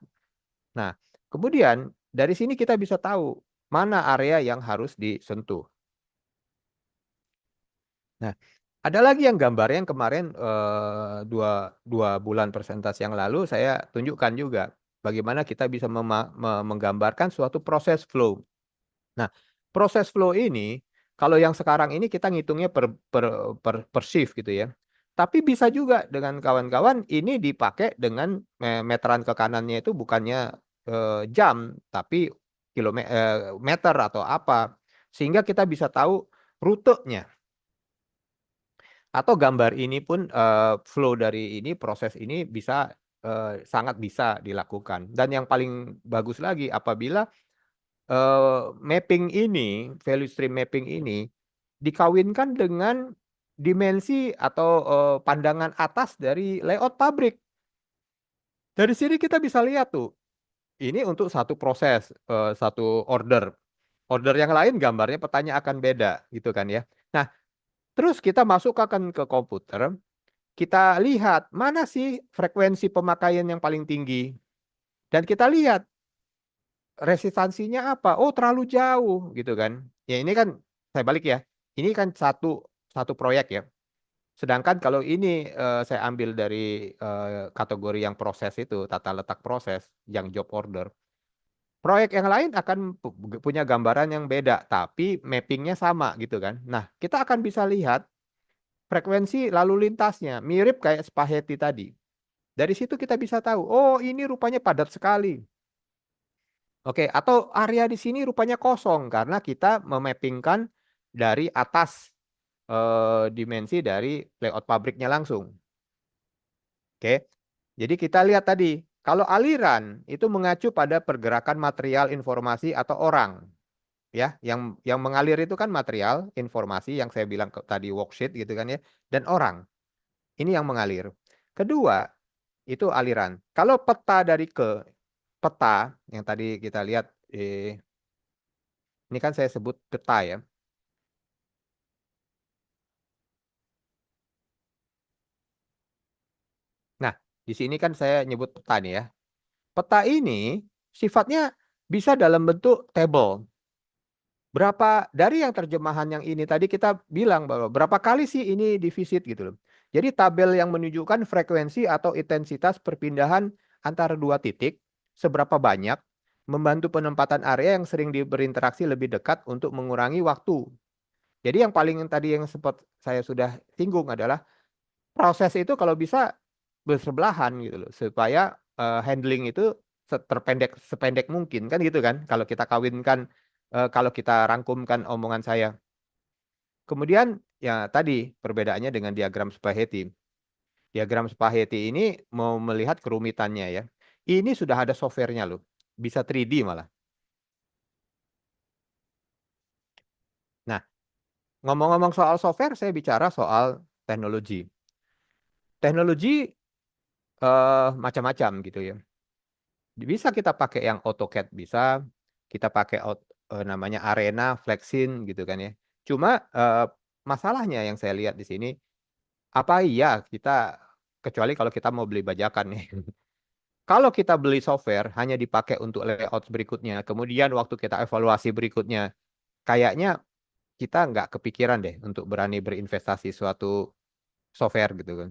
Nah, kemudian dari sini kita bisa tahu mana area yang harus disentuh. Nah, ada lagi yang gambarnya yang kemarin 2 bulan presentasi yang lalu saya tunjukkan juga bagaimana kita bisa menggambarkan suatu proses flow. Nah, proses flow ini kalau yang sekarang ini kita ngitungnya per shift gitu ya. Tapi bisa juga dengan kawan-kawan ini dipakai dengan meteran ke kanannya itu bukannya jam tapi meter atau apa. Sehingga kita bisa tahu rutenya. Atau gambar ini pun flow dari ini, proses ini bisa sangat bisa dilakukan. Dan yang paling bagus lagi apabila mapping ini, value stream mapping ini dikawinkan dengan dimensi atau pandangan atas dari layout pabrik. Dari sini kita bisa lihat tuh, ini untuk satu proses, satu order. Order yang lain gambarnya petanya akan beda gitu kan ya. Nah, terus kita masukkan ke komputer, kita lihat mana sih frekuensi pemakaian yang paling tinggi. Dan kita lihat resistansinya apa? Oh, terlalu jauh gitu kan. Ya ini kan saya balik ya. Ini kan satu proyek ya. Sedangkan kalau ini saya ambil dari kategori yang proses itu, tata letak proses, yang job order. Proyek yang lain akan punya gambaran yang beda, tapi mappingnya sama gitu kan. Nah, kita akan bisa lihat frekuensi lalu lintasnya mirip kayak spaghetti tadi. Dari situ kita bisa tahu, oh ini rupanya padat sekali. Oke, atau area di sini rupanya kosong karena kita memappingkan dari atas dimensi dari layout pabriknya langsung. Oke, jadi kita lihat tadi, kalau aliran itu mengacu pada pergerakan material, informasi atau orang, ya, yang mengalir itu kan material, informasi yang saya bilang tadi worksheet gitu kan ya, dan orang. Ini yang mengalir. Kedua, itu aliran. Kalau peta peta yang tadi kita lihat, ini kan saya sebut peta ya. Nah, di sini kan saya nyebut peta nih ya. Peta ini sifatnya bisa dalam bentuk table. Berapa dari yang terjemahan yang ini tadi kita bilang bahwa berapa kali sih ini divisit gitu loh. Jadi tabel yang menunjukkan frekuensi atau intensitas perpindahan antara dua titik, seberapa banyak, membantu penempatan area yang sering berinteraksi lebih dekat untuk mengurangi waktu. Jadi yang paling tadi yang sempat saya sudah singgung adalah proses itu kalau bisa bersebelahan gitu loh supaya handling itu sependek mungkin kan gitu kan kalau kita kawinkan kalau kita rangkumkan omongan saya. Kemudian ya tadi perbedaannya dengan diagram Spaghetti. Diagram Spaghetti ini mau melihat kerumitannya ya. Ini sudah ada softwarenya loh. Bisa 3D malah. Nah, ngomong-ngomong soal software, saya bicara soal teknologi. Teknologi macam-macam gitu ya. Bisa kita pakai yang AutoCAD bisa, kita pakai namanya Arena, Flexin gitu kan ya. Cuma masalahnya yang saya lihat di sini, apa iya kita kecuali kalau kita mau beli bajakan nih. Kalau kita beli software hanya dipakai untuk layout berikutnya, kemudian waktu kita evaluasi berikutnya, kayaknya kita nggak kepikiran deh untuk berani berinvestasi suatu software gitu kan.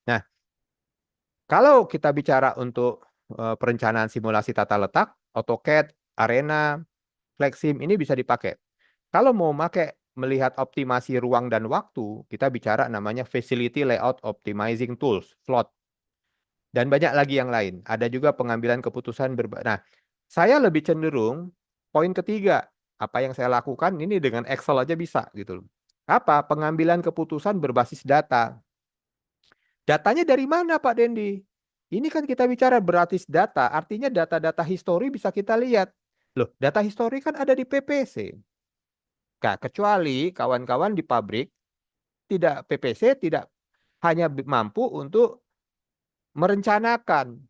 Nah, kalau kita bicara untuk perencanaan simulasi tata letak, AutoCAD, Arena, Flexim ini bisa dipakai. Kalau mau pakai melihat optimasi ruang dan waktu, kita bicara namanya Facility Layout Optimizing Tools, FLOT. Dan banyak lagi yang lain. Ada juga pengambilan keputusan Nah, saya lebih cenderung poin ketiga, apa yang saya lakukan ini dengan Excel aja bisa gitu loh. Apa? Pengambilan keputusan berbasis data. Datanya dari mana Pak Dendi? Ini kan kita bicara berbasis data, artinya data-data histori bisa kita lihat. Loh, data histori kan ada di PPC. Nah, kecuali kawan-kawan di pabrik tidak PPC tidak hanya mampu untuk merencanakan,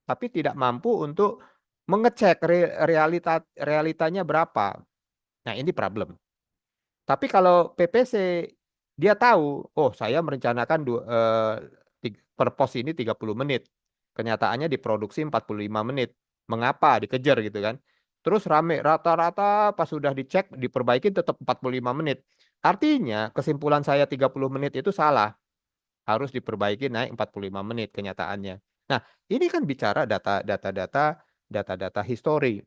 tapi tidak mampu untuk mengecek realitanya berapa. Nah, ini problem. Tapi kalau PPC dia tahu, oh saya merencanakan per pos ini 30 menit. Kenyataannya diproduksi 45 menit. Mengapa? Dikejar gitu kan. Terus rame rata-rata pas sudah dicek diperbaiki tetap 45 menit. Artinya kesimpulan saya 30 menit itu salah. Harus diperbaiki naik 45 menit kenyataannya. Nah, ini kan bicara data-data histori.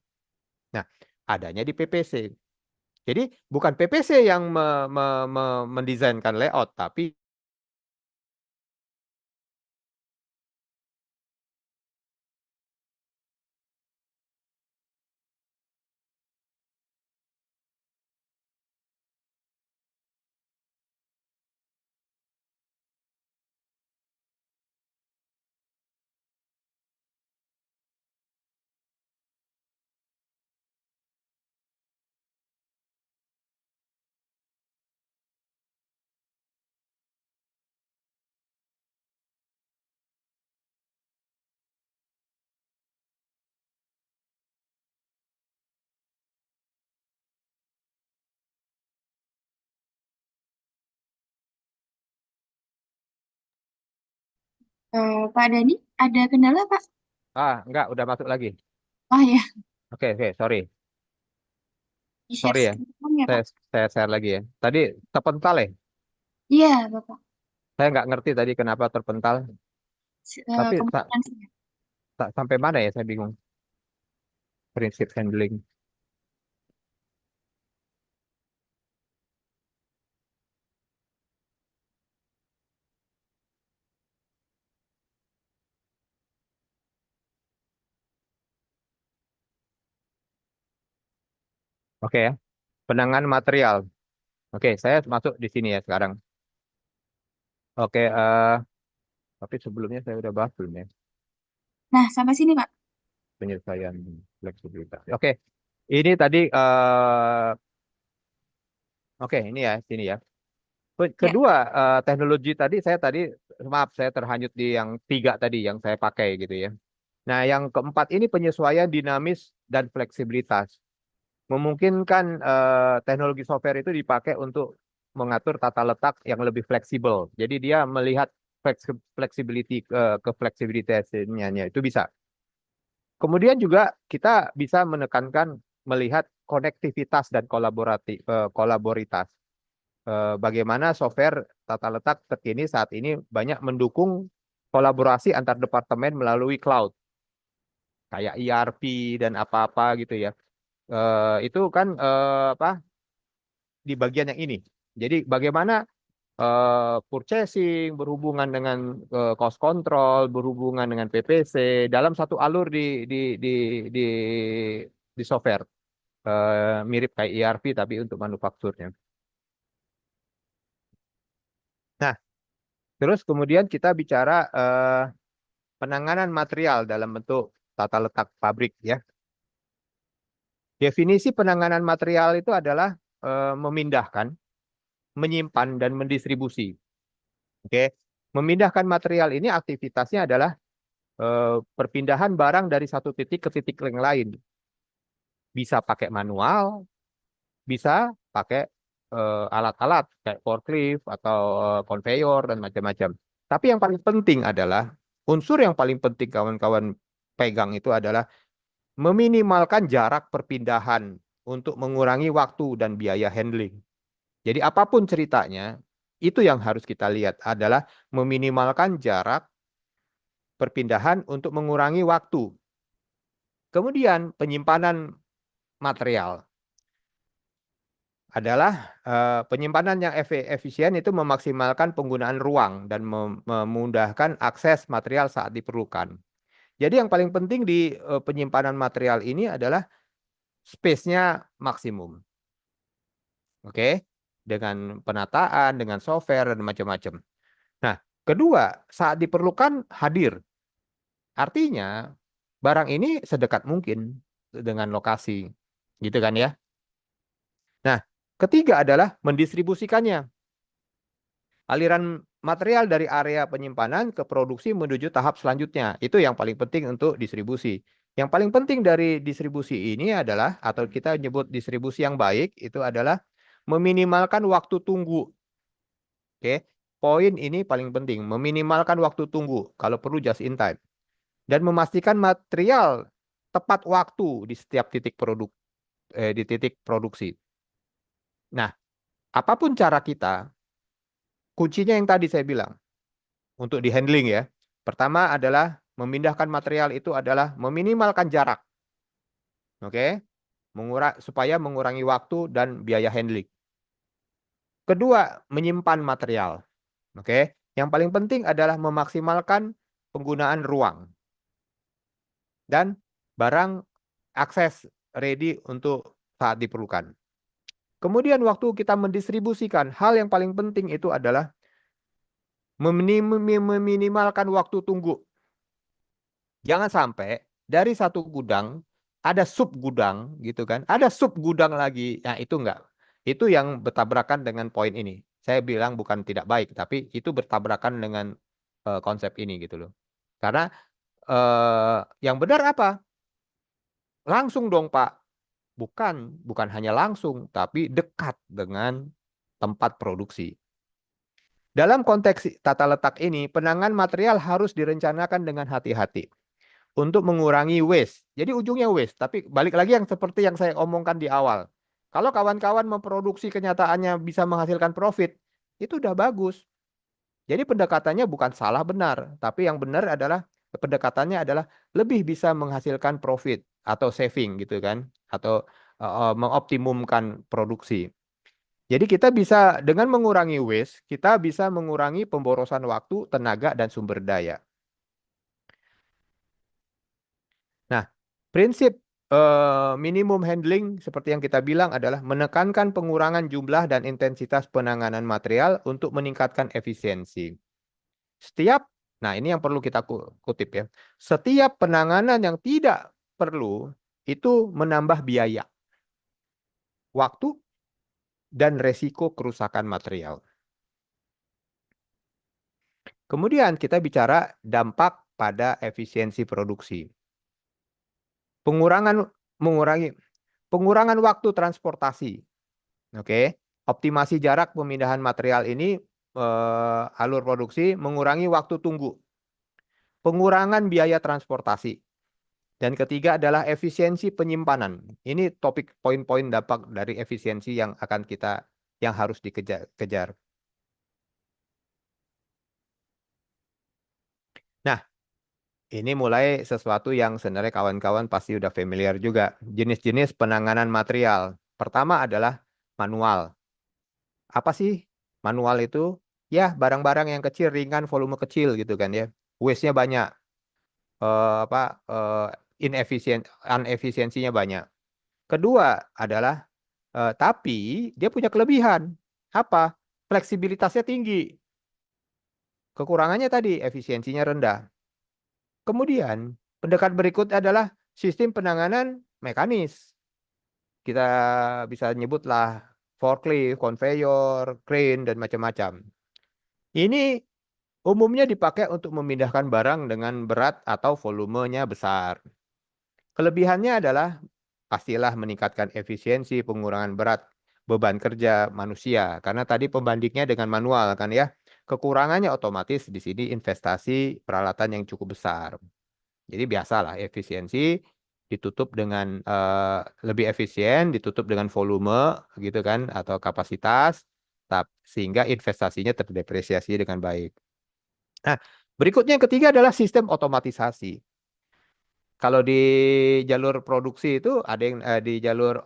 Nah, adanya di PPC. Jadi bukan PPC yang mendesainkan layout, tapi Pak Dani, ada kendala, Pak? enggak udah masuk lagi. Oh ya, Oke, sorry. di-share Sorry ya. screen ya, Saya Pak? saya share lagi ya. Tadi terpental ya. Iya, Bapak. Saya nggak ngerti tadi kenapa terpental. Tapi Kemungkinan sih. sampai mana ya saya bingung. Prinsip handling. Oke ya. Penanganan material. Oke, saya masuk di sini ya sekarang. Oke, tapi sebelumnya saya udah bahas belum ya Nah, sampai sini, Pak. penyelesaian fleksibilitas. Oke, ini tadi oke ini ya sini ya. Ya. Kedua, teknologi tadi maaf saya terhanyut di yang tiga tadi yang saya pakai gitu ya. Nah, yang keempat ini penyesuaian dinamis dan fleksibilitas. Memungkinkan teknologi software itu dipakai untuk mengatur tata letak yang lebih fleksibel. Jadi dia melihat flexibility ke fleksibilitasnya itu bisa. Kemudian juga kita bisa menekankan melihat konektivitas dan kolaboritas. Bagaimana software tata letak terkini saat ini banyak mendukung kolaborasi antar departemen melalui cloud, kayak ERP dan apa-apa gitu ya. Itu kan apa di bagian yang ini. Jadi bagaimana purchasing berhubungan dengan cost control, berhubungan dengan PPC dalam satu alur di di di software. Mirip kayak ERP tapi untuk manufakturnya. Nah, terus kemudian kita bicara penanganan material dalam bentuk tata letak pabrik ya. Definisi penanganan material itu adalah memindahkan, menyimpan dan mendistribusi. Oke. Memindahkan material ini aktivitasnya adalah perpindahan barang dari satu titik ke titik yang lain. Bisa pakai manual, bisa pakai alat-alat kayak forklift atau conveyor dan macam-macam. Tapi yang paling penting adalah unsur yang paling penting kawan-kawan pegang itu adalah meminimalkan jarak perpindahan untuk mengurangi waktu dan biaya handling. Jadi apapun ceritanya, itu yang harus kita lihat adalah meminimalkan jarak perpindahan untuk mengurangi waktu. Kemudian penyimpanan material adalah penyimpanan yang efisien itu memaksimalkan penggunaan ruang dan memudahkan akses material saat diperlukan. Jadi yang paling penting di penyimpanan material ini adalah space-nya maksimum. Oke, dengan penataan, dengan software dan macam-macam. Nah, kedua, saat diperlukan hadir. Artinya barang ini sedekat mungkin dengan lokasi. Gitu kan ya. Nah, Ketiga adalah mendistribusikannya. Aliran material dari area penyimpanan ke produksi menuju tahap selanjutnya. Itu yang paling penting untuk distribusi. Yang paling penting dari distribusi ini adalah, atau kita nyebut distribusi yang baik, itu adalah meminimalkan waktu tunggu. Oke, poin ini paling penting, meminimalkan waktu tunggu, kalau perlu just in time. Dan memastikan material tepat waktu di setiap titik di titik produksi. Nah, apapun cara kita, kuncinya yang tadi saya bilang, untuk di handling ya. Pertama adalah memindahkan material itu adalah meminimalkan jarak. Oke? Supaya mengurangi waktu dan biaya handling. Kedua, menyimpan material. Oke? Yang paling penting adalah memaksimalkan penggunaan ruang dan barang akses ready untuk saat diperlukan. Kemudian waktu kita mendistribusikan, hal yang paling penting itu adalah meminimalkan waktu tunggu. Jangan sampai dari satu gudang ada sub gudang gitu kan. Ada sub gudang lagi. Nah, itu enggak. Itu yang bertabrakan dengan poin ini. Saya bilang bukan tidak baik, tapi itu bertabrakan dengan konsep ini gitu loh. Karena yang benar apa? Langsung dong, Pak. Bukan hanya langsung, tapi dekat dengan tempat produksi. Dalam konteks tata letak ini, penanganan material harus direncanakan dengan hati-hati untuk mengurangi waste. Jadi ujungnya waste, tapi balik lagi yang seperti yang saya omongkan di awal. Kalau kawan-kawan memproduksi kenyataannya bisa menghasilkan profit, itu udah bagus. Jadi pendekatannya bukan salah benar, tapi yang benar adalah pendekatannya adalah lebih bisa menghasilkan profit atau saving gitu kan, atau mengoptimumkan produksi. Jadi kita bisa dengan mengurangi waste, kita bisa mengurangi pemborosan waktu, tenaga, dan sumber daya. Nah, prinsip minimum handling seperti yang kita bilang adalah menekankan pengurangan jumlah dan intensitas penanganan material untuk meningkatkan efisiensi. Nah ini yang perlu kita kutip ya. Setiap penanganan yang tidak perlu itu menambah biaya, waktu, dan resiko kerusakan material. Kemudian kita bicara dampak pada efisiensi produksi. Pengurangan waktu transportasi. Oke, optimasi jarak pemindahan material ini alur produksi mengurangi waktu tunggu. Pengurangan biaya transportasi. Dan ketiga adalah efisiensi penyimpanan. Ini topik poin-poin dampak dari efisiensi yang harus dikejar. Nah, ini mulai sesuatu yang sebenarnya kawan-kawan pasti udah familiar juga. Jenis-jenis penanganan material. Pertama adalah manual. Apa sih manual itu? Ya, barang-barang yang kecil, ringan, volume kecil gitu kan ya. Waste-nya banyak. Inefisiensinya banyak. Kedua adalah, tapi dia punya kelebihan. Apa? Fleksibilitasnya tinggi. Kekurangannya tadi, efisiensinya rendah. Kemudian, pendekat berikut adalah sistem penanganan mekanis. Kita bisa nyebutlah forklift, conveyor, crane, dan macam-macam. Ini umumnya dipakai untuk memindahkan barang dengan berat atau volumenya besar. Kelebihannya adalah pastilah meningkatkan efisiensi, pengurangan berat beban kerja manusia. Karena tadi pembandingnya dengan manual kan ya. Kekurangannya otomatis di sini investasi peralatan yang cukup besar. Jadi biasalah efisiensi ditutup dengan lebih efisien, ditutup dengan volume gitu kan atau kapasitas, sehingga investasinya terdepresiasi dengan baik. Nah, berikutnya yang ketiga adalah sistem otomatisasi. Kalau di jalur produksi itu ada yang di jalur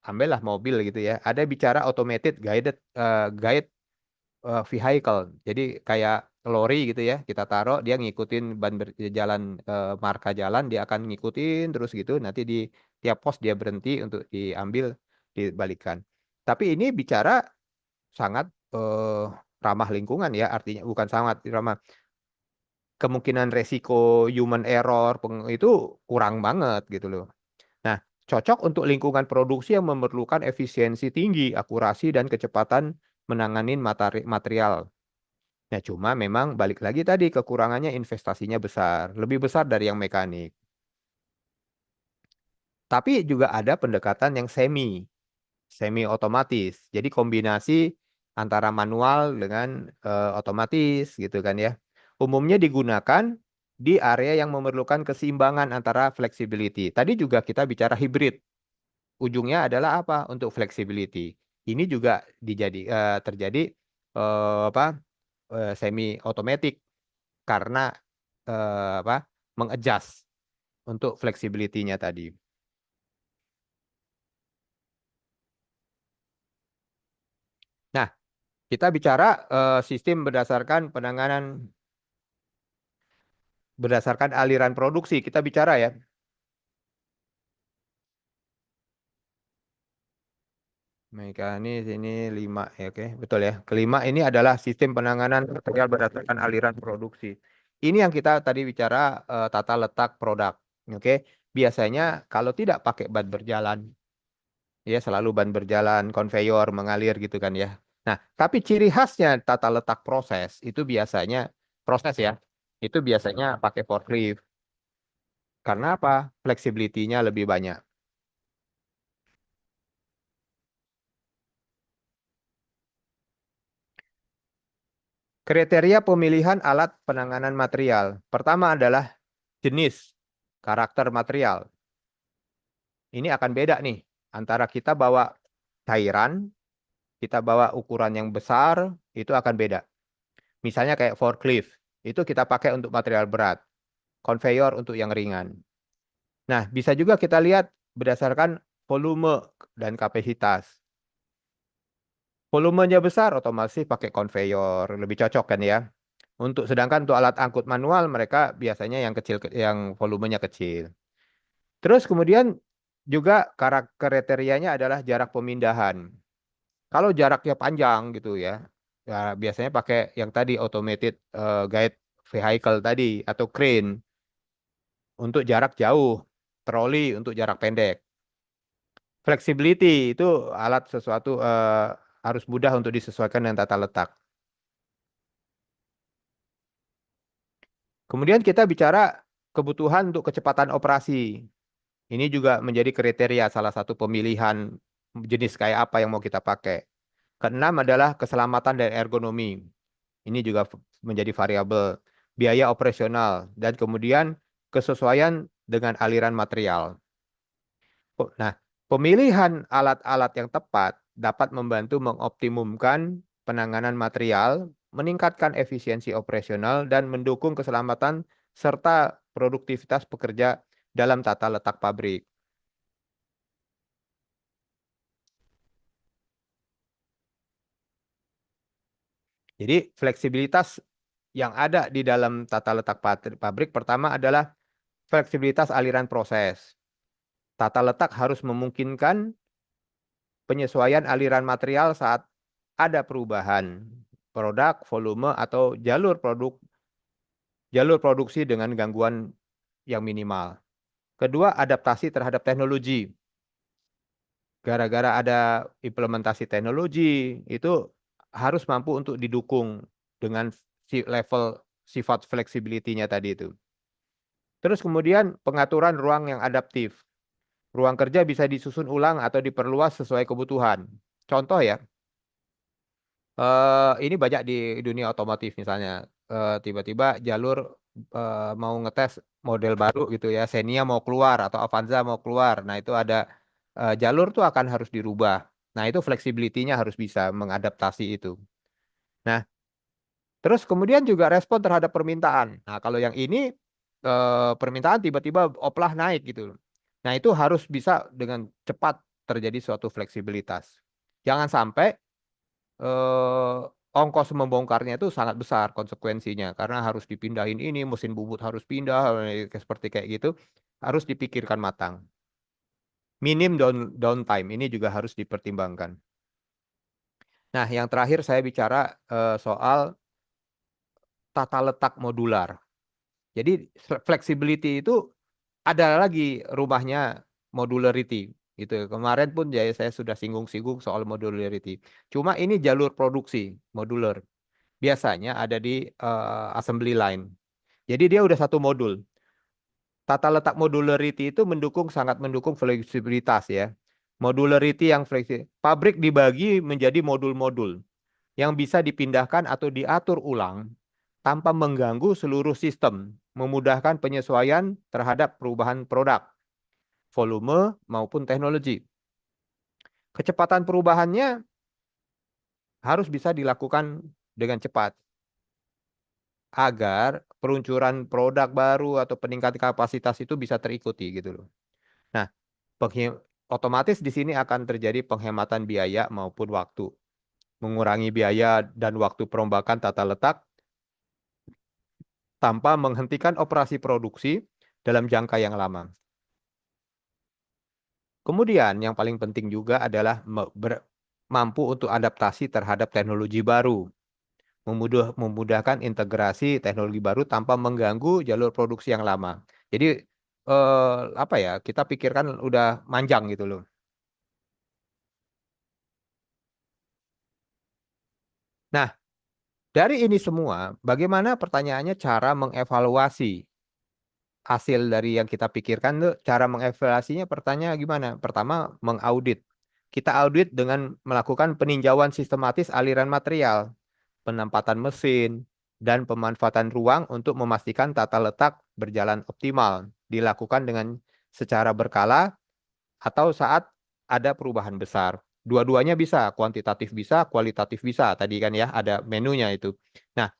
ambillah mobil gitu ya, ada bicara automated guide vehicle. Jadi kayak lori gitu ya, kita taruh dia ngikutin ban jalan marka jalan dia akan ngikutin terus gitu. Nanti di tiap pos dia berhenti untuk diambil dibalikan. Tapi ini bicara sangat ramah lingkungan ya, artinya bukan sangat ramah, kemungkinan resiko human error itu kurang banget gitu loh. Nah, Cocok untuk lingkungan produksi yang memerlukan efisiensi tinggi, akurasi, dan kecepatan menangani material. Nah, cuma memang balik lagi tadi kekurangannya investasinya besar, lebih besar dari yang mekanik. Tapi juga ada pendekatan yang semi otomatis. Jadi kombinasi antara manual dengan otomatis gitu kan ya. Umumnya digunakan di area yang memerlukan keseimbangan antara flexibility. Tadi juga kita bicara hybrid. Ujungnya adalah apa? Untuk flexibility. Ini juga terjadi semi otomatic karena mengadjust untuk flexibility-nya tadi. Nah, kita bicara sistem berdasarkan aliran produksi. Kita bicara ya. Mekanis ini 5 ya, oke, betul ya. Kelima ini adalah sistem penanganan material berdasarkan aliran produksi. Ini yang kita tadi bicara tata letak produk. Oke. Biasanya kalau tidak pakai ban berjalan, ya selalu ban berjalan, konveyor mengalir gitu kan ya. Nah, tapi ciri khasnya tata letak itu biasanya proses ya. Itu biasanya pakai forklift. Karena apa? Fleksibilitinya lebih banyak. Kriteria pemilihan alat penanganan material. Pertama adalah jenis, karakter material. Ini akan beda nih antara kita bawa cairan, kita bawa ukuran yang besar, itu akan beda. Misalnya kayak forklift, itu kita pakai untuk material berat, konveyor untuk yang ringan. Nah, bisa juga kita lihat berdasarkan volume dan kapasitas. Volumenya besar, otomatis pakai konveyor, lebih cocok kan ya. Sedangkan untuk alat angkut manual mereka biasanya yang kecil, yang volumenya kecil. Terus kemudian juga kriterianya adalah jarak pemindahan. Kalau jaraknya panjang gitu ya, ya biasanya pakai yang tadi automated guide vehicle tadi atau crane untuk jarak jauh, troli untuk jarak pendek. Flexibility itu alat sesuatu harus mudah untuk disesuaikan dengan tata letak. Kemudian kita bicara kebutuhan untuk kecepatan operasi. Ini juga menjadi kriteria salah satu pemilihan jenis kayak apa yang mau kita pakai. Keenam adalah keselamatan dan ergonomi. Ini juga menjadi variabel biaya operasional dan kemudian kesesuaian dengan aliran material. Nah, pemilihan alat-alat yang tepat dapat membantu mengoptimumkan penanganan material, meningkatkan efisiensi operasional, dan mendukung keselamatan serta produktivitas pekerja dalam tata letak pabrik. Jadi fleksibilitas yang ada di dalam tata letak pabrik pertama adalah fleksibilitas aliran proses. Tata letak harus memungkinkan penyesuaian aliran material saat ada perubahan produk, volume, atau jalur produksi dengan gangguan yang minimal. Kedua, adaptasi terhadap teknologi. Gara-gara ada implementasi teknologi, itu harus mampu untuk didukung dengan level sifat flexibility-nya tadi itu. Terus kemudian pengaturan ruang yang adaptif. Ruang kerja bisa disusun ulang atau diperluas sesuai kebutuhan. Contoh ya, ini banyak di dunia otomotif misalnya. Tiba-tiba jalur mau ngetes model baru gitu ya, Xenia mau keluar atau Avanza mau keluar. Nah itu ada jalur tuh akan harus dirubah. Nah itu fleksibilitinya harus bisa mengadaptasi itu. Nah terus kemudian juga respon terhadap permintaan. Nah kalau yang ini permintaan tiba-tiba oplah naik gitu. Nah itu harus bisa dengan cepat terjadi suatu fleksibilitas. Jangan sampai eh, ongkos membongkarnya itu sangat besar konsekuensinya karena harus dipindahin ini, mesin bubut harus pindah, seperti kayak gitu, harus dipikirkan matang. Minim downtime ini juga harus dipertimbangkan. Nah, yang terakhir saya bicara soal tata letak modular. Jadi flexibility itu ada lagi rumahnya modularity gitu. Kemarin pun ya saya sudah singgung-singgung soal modularity. Cuma ini jalur produksi modular. Biasanya ada di assembly line. Jadi dia udah satu modul. Tata letak modularity itu sangat mendukung fleksibilitas ya. Modularity yang fleksibel. Pabrik dibagi menjadi modul-modul yang bisa dipindahkan atau diatur ulang tanpa mengganggu seluruh sistem, memudahkan penyesuaian terhadap perubahan produk, volume maupun teknologi. Kecepatan perubahannya harus bisa dilakukan dengan cepat agar peluncuran produk baru atau peningkatan kapasitas itu bisa terikuti gitu loh. Nah, otomatis di sini akan terjadi penghematan biaya maupun waktu, mengurangi biaya dan waktu perombakan tata letak tanpa menghentikan operasi produksi dalam jangka yang lama. Kemudian yang paling penting juga adalah mampu untuk adaptasi terhadap teknologi baru, memudahkan integrasi teknologi baru tanpa mengganggu jalur produksi yang lama. Jadi apa ya, kita pikirkan udah manjang gitu loh. Nah, dari ini semua, bagaimana pertanyaannya cara mengevaluasi hasil dari yang kita pikirkan tuh, cara mengevaluasinya pertanyaan gimana? Pertama, mengaudit. Kita audit dengan melakukan peninjauan sistematis aliran material, penempatan mesin, dan pemanfaatan ruang untuk memastikan tata letak berjalan optimal. Dilakukan dengan secara berkala atau saat ada perubahan besar. Dua-duanya bisa, kuantitatif bisa, kualitatif bisa. Tadi kan ya ada menunya itu. Nah,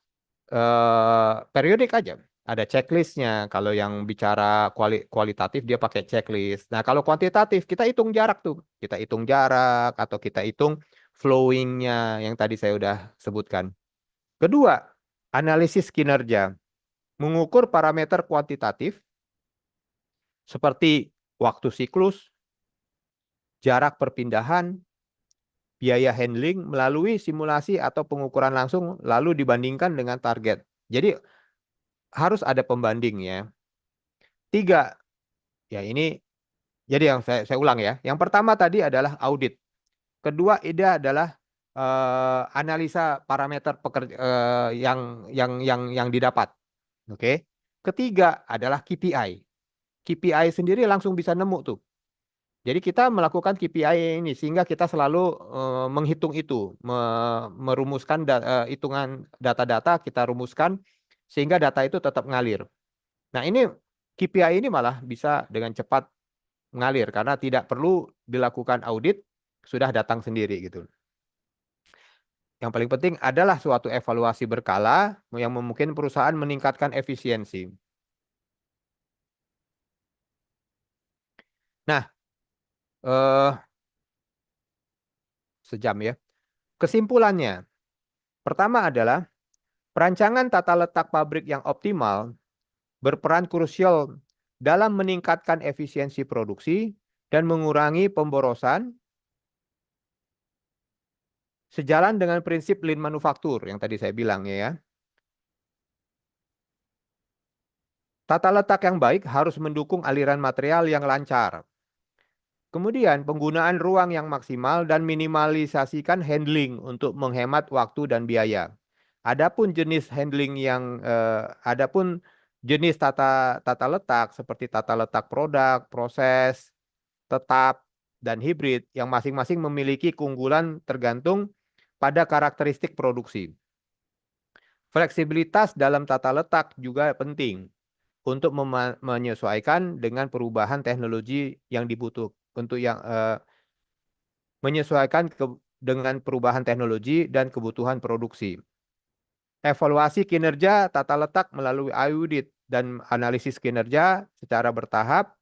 periodik aja. Ada checklistnya. Kalau yang bicara kualitatif dia pakai checklist. Nah, kalau kuantitatif kita hitung jarak tuh. Kita hitung jarak atau kita hitung flowingnya yang tadi saya udah sebutkan. Kedua, analisis kinerja. Mengukur parameter kuantitatif seperti waktu siklus, jarak perpindahan, biaya handling melalui simulasi atau pengukuran langsung lalu dibandingkan dengan target. Jadi harus ada pembanding ya. Tiga, ya ini jadi yang saya ulang ya. Yang pertama tadi adalah audit. Kedua ide adalah analisa parameter yang didapat. Oke. Ketiga adalah KPI. KPI sendiri langsung bisa nemu tuh. Jadi kita melakukan KPI ini sehingga kita selalu menghitung itu, merumuskan hitungan data-data kita rumuskan sehingga data itu tetap ngalir. Nah, ini KPI ini malah bisa dengan cepat mengalir karena tidak perlu dilakukan audit, sudah datang sendiri gitu. Yang paling penting adalah suatu evaluasi berkala yang memungkinkan perusahaan meningkatkan efisiensi. Nah, sejam ya. Kesimpulannya, pertama adalah perancangan tata letak pabrik yang optimal berperan krusial dalam meningkatkan efisiensi produksi dan mengurangi pemborosan sejalan dengan prinsip lean manufaktur yang tadi saya bilang ya. Tata letak yang baik harus mendukung aliran material yang lancar. Kemudian penggunaan ruang yang maksimal dan minimalisasikan handling untuk menghemat waktu dan biaya. Adapun jenis handling adapun jenis tata letak seperti tata letak produk, proses, tetap, dan hibrid yang masing-masing memiliki keunggulan tergantung pada karakteristik produksi. Fleksibilitas dalam tata letak juga penting untuk menyesuaikan dengan perubahan teknologi yang dibutuhkan menyesuaikan dengan perubahan teknologi dan kebutuhan produksi. Evaluasi kinerja tata letak melalui audit dan analisis kinerja secara bertahap,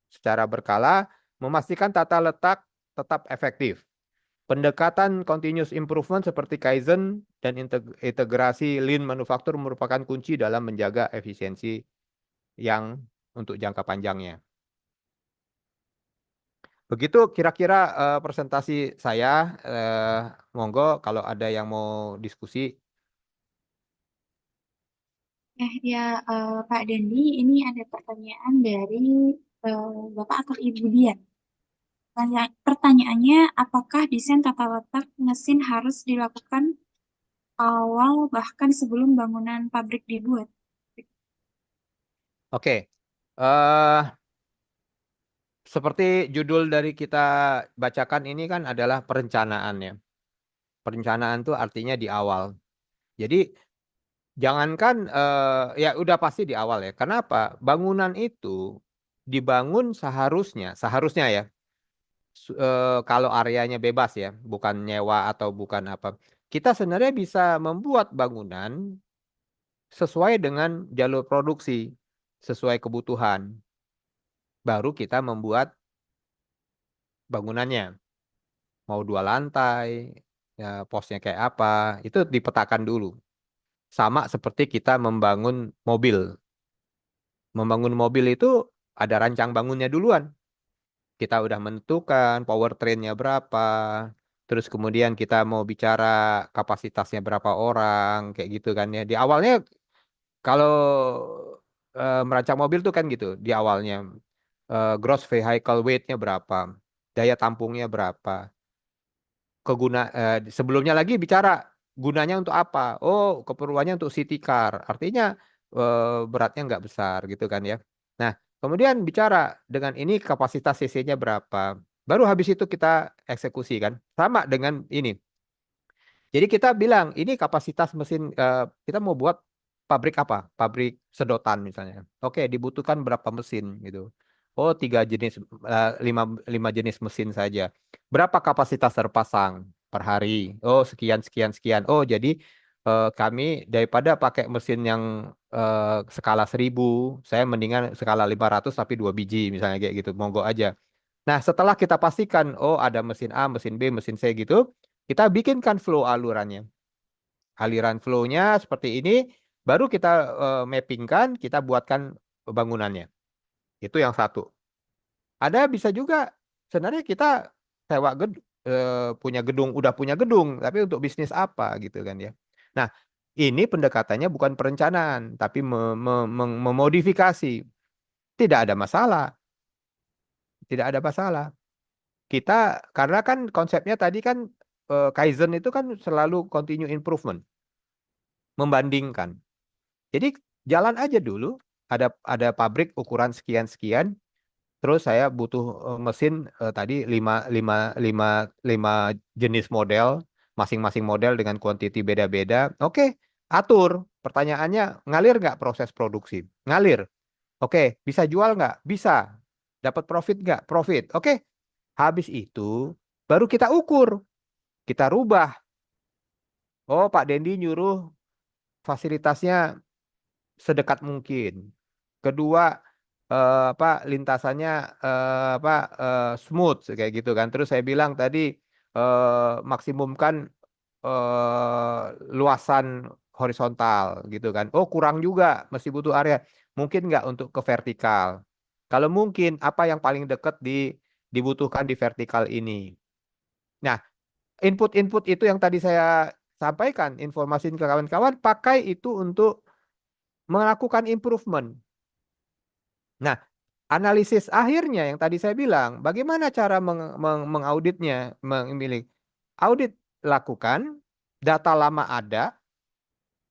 secara berkala, memastikan tata letak tetap efektif. Pendekatan continuous improvement seperti Kaizen dan integrasi lean manufaktur merupakan kunci dalam menjaga efisiensi yang untuk jangka panjangnya. Begitu kira-kira presentasi saya. Monggo kalau ada yang mau diskusi. Ya, Pak Dendi, ini ada pertanyaan dari Bapak atau Ibu Dian. Pertanyaannya, apakah desain tata letak mesin harus dilakukan awal bahkan sebelum bangunan pabrik dibuat? Oke. eh Seperti judul dari kita bacakan ini kan adalah perencanaan ya. Perencanaan itu artinya di awal. Jadi jangankan ya udah pasti di awal ya. Kenapa? Bangunan itu dibangun seharusnya ya. Kalau areanya bebas ya, bukan nyewa atau bukan apa. Kita sebenarnya bisa membuat bangunan sesuai dengan jalur produksi, sesuai kebutuhan. Baru kita membuat bangunannya. Mau 2 lantai, ya posnya kayak apa, itu dipetakan dulu. Sama seperti kita membangun mobil. Membangun mobil itu ada rancang bangunnya duluan. Kita udah menentukan powertrainnya berapa, terus kemudian kita mau bicara kapasitasnya berapa orang, kayak gitu kan ya. Di awalnya kalau merancang mobil tuh kan gitu, di awalnya gross vehicle weight-nya berapa, daya tampungnya berapa. Sebelumnya lagi bicara gunanya untuk apa? Oh, keperluannya untuk city car. Artinya beratnya nggak besar gitu kan ya. Nah, kemudian bicara dengan ini kapasitas cc-nya berapa. Baru habis itu kita eksekusi kan. Sama dengan ini. Jadi kita bilang ini kapasitas mesin kita mau buat pabrik apa? Pabrik sedotan misalnya. Oke, dibutuhkan berapa mesin gitu. Oh, 3 jenis, lima jenis mesin saja. Berapa kapasitas terpasang per hari? Oh, sekian sekian sekian. Oh, jadi kami daripada pakai mesin yang skala 1.000, saya mendingan skala 500 tapi 2 biji misalnya kayak gitu. Monggo aja. Nah, setelah kita pastikan, oh ada mesin A, mesin B, mesin C gitu, kita bikinkan flow alurannya. Aliran flow-nya seperti ini, baru kita mappingkan, kita buatkan bangunannya. Itu yang satu. Ada bisa juga, sebenarnya kita sewa punya gedung, udah punya gedung, tapi untuk bisnis apa gitu kan ya. Nah, ini pendekatannya bukan perencanaan, tapi memodifikasi. Tidak ada masalah. Tidak ada masalah. Kita karena kan konsepnya tadi kan Kaizen itu kan selalu continue improvement, membandingkan. Jadi jalan aja dulu, ada pabrik ukuran sekian-sekian, terus saya butuh mesin tadi lima jenis model, masing-masing model dengan kuantiti beda-beda. Oke, atur. Pertanyaannya, ngalir nggak proses produksi? Ngalir. Oke, bisa jual nggak? Bisa. Dapat profit nggak? Profit. Oke, habis itu baru kita ukur, kita rubah. Oh, Pak Dendi nyuruh fasilitasnya sedekat mungkin. Kedua, apa lintasannya apa smooth kayak gitu kan. Terus saya bilang tadi maksimumkan luasan horizontal gitu kan. Oh, kurang juga, masih butuh area. Mungkin nggak untuk ke vertikal. Kalau mungkin, apa yang paling dekat dibutuhkan di vertikal ini. Nah, input-input itu yang tadi saya sampaikan, informasi ke kawan-kawan, pakai itu untuk melakukan improvement. Nah, analisis akhirnya yang tadi saya bilang, bagaimana cara mengauditnya, memilih audit lakukan, data lama ada,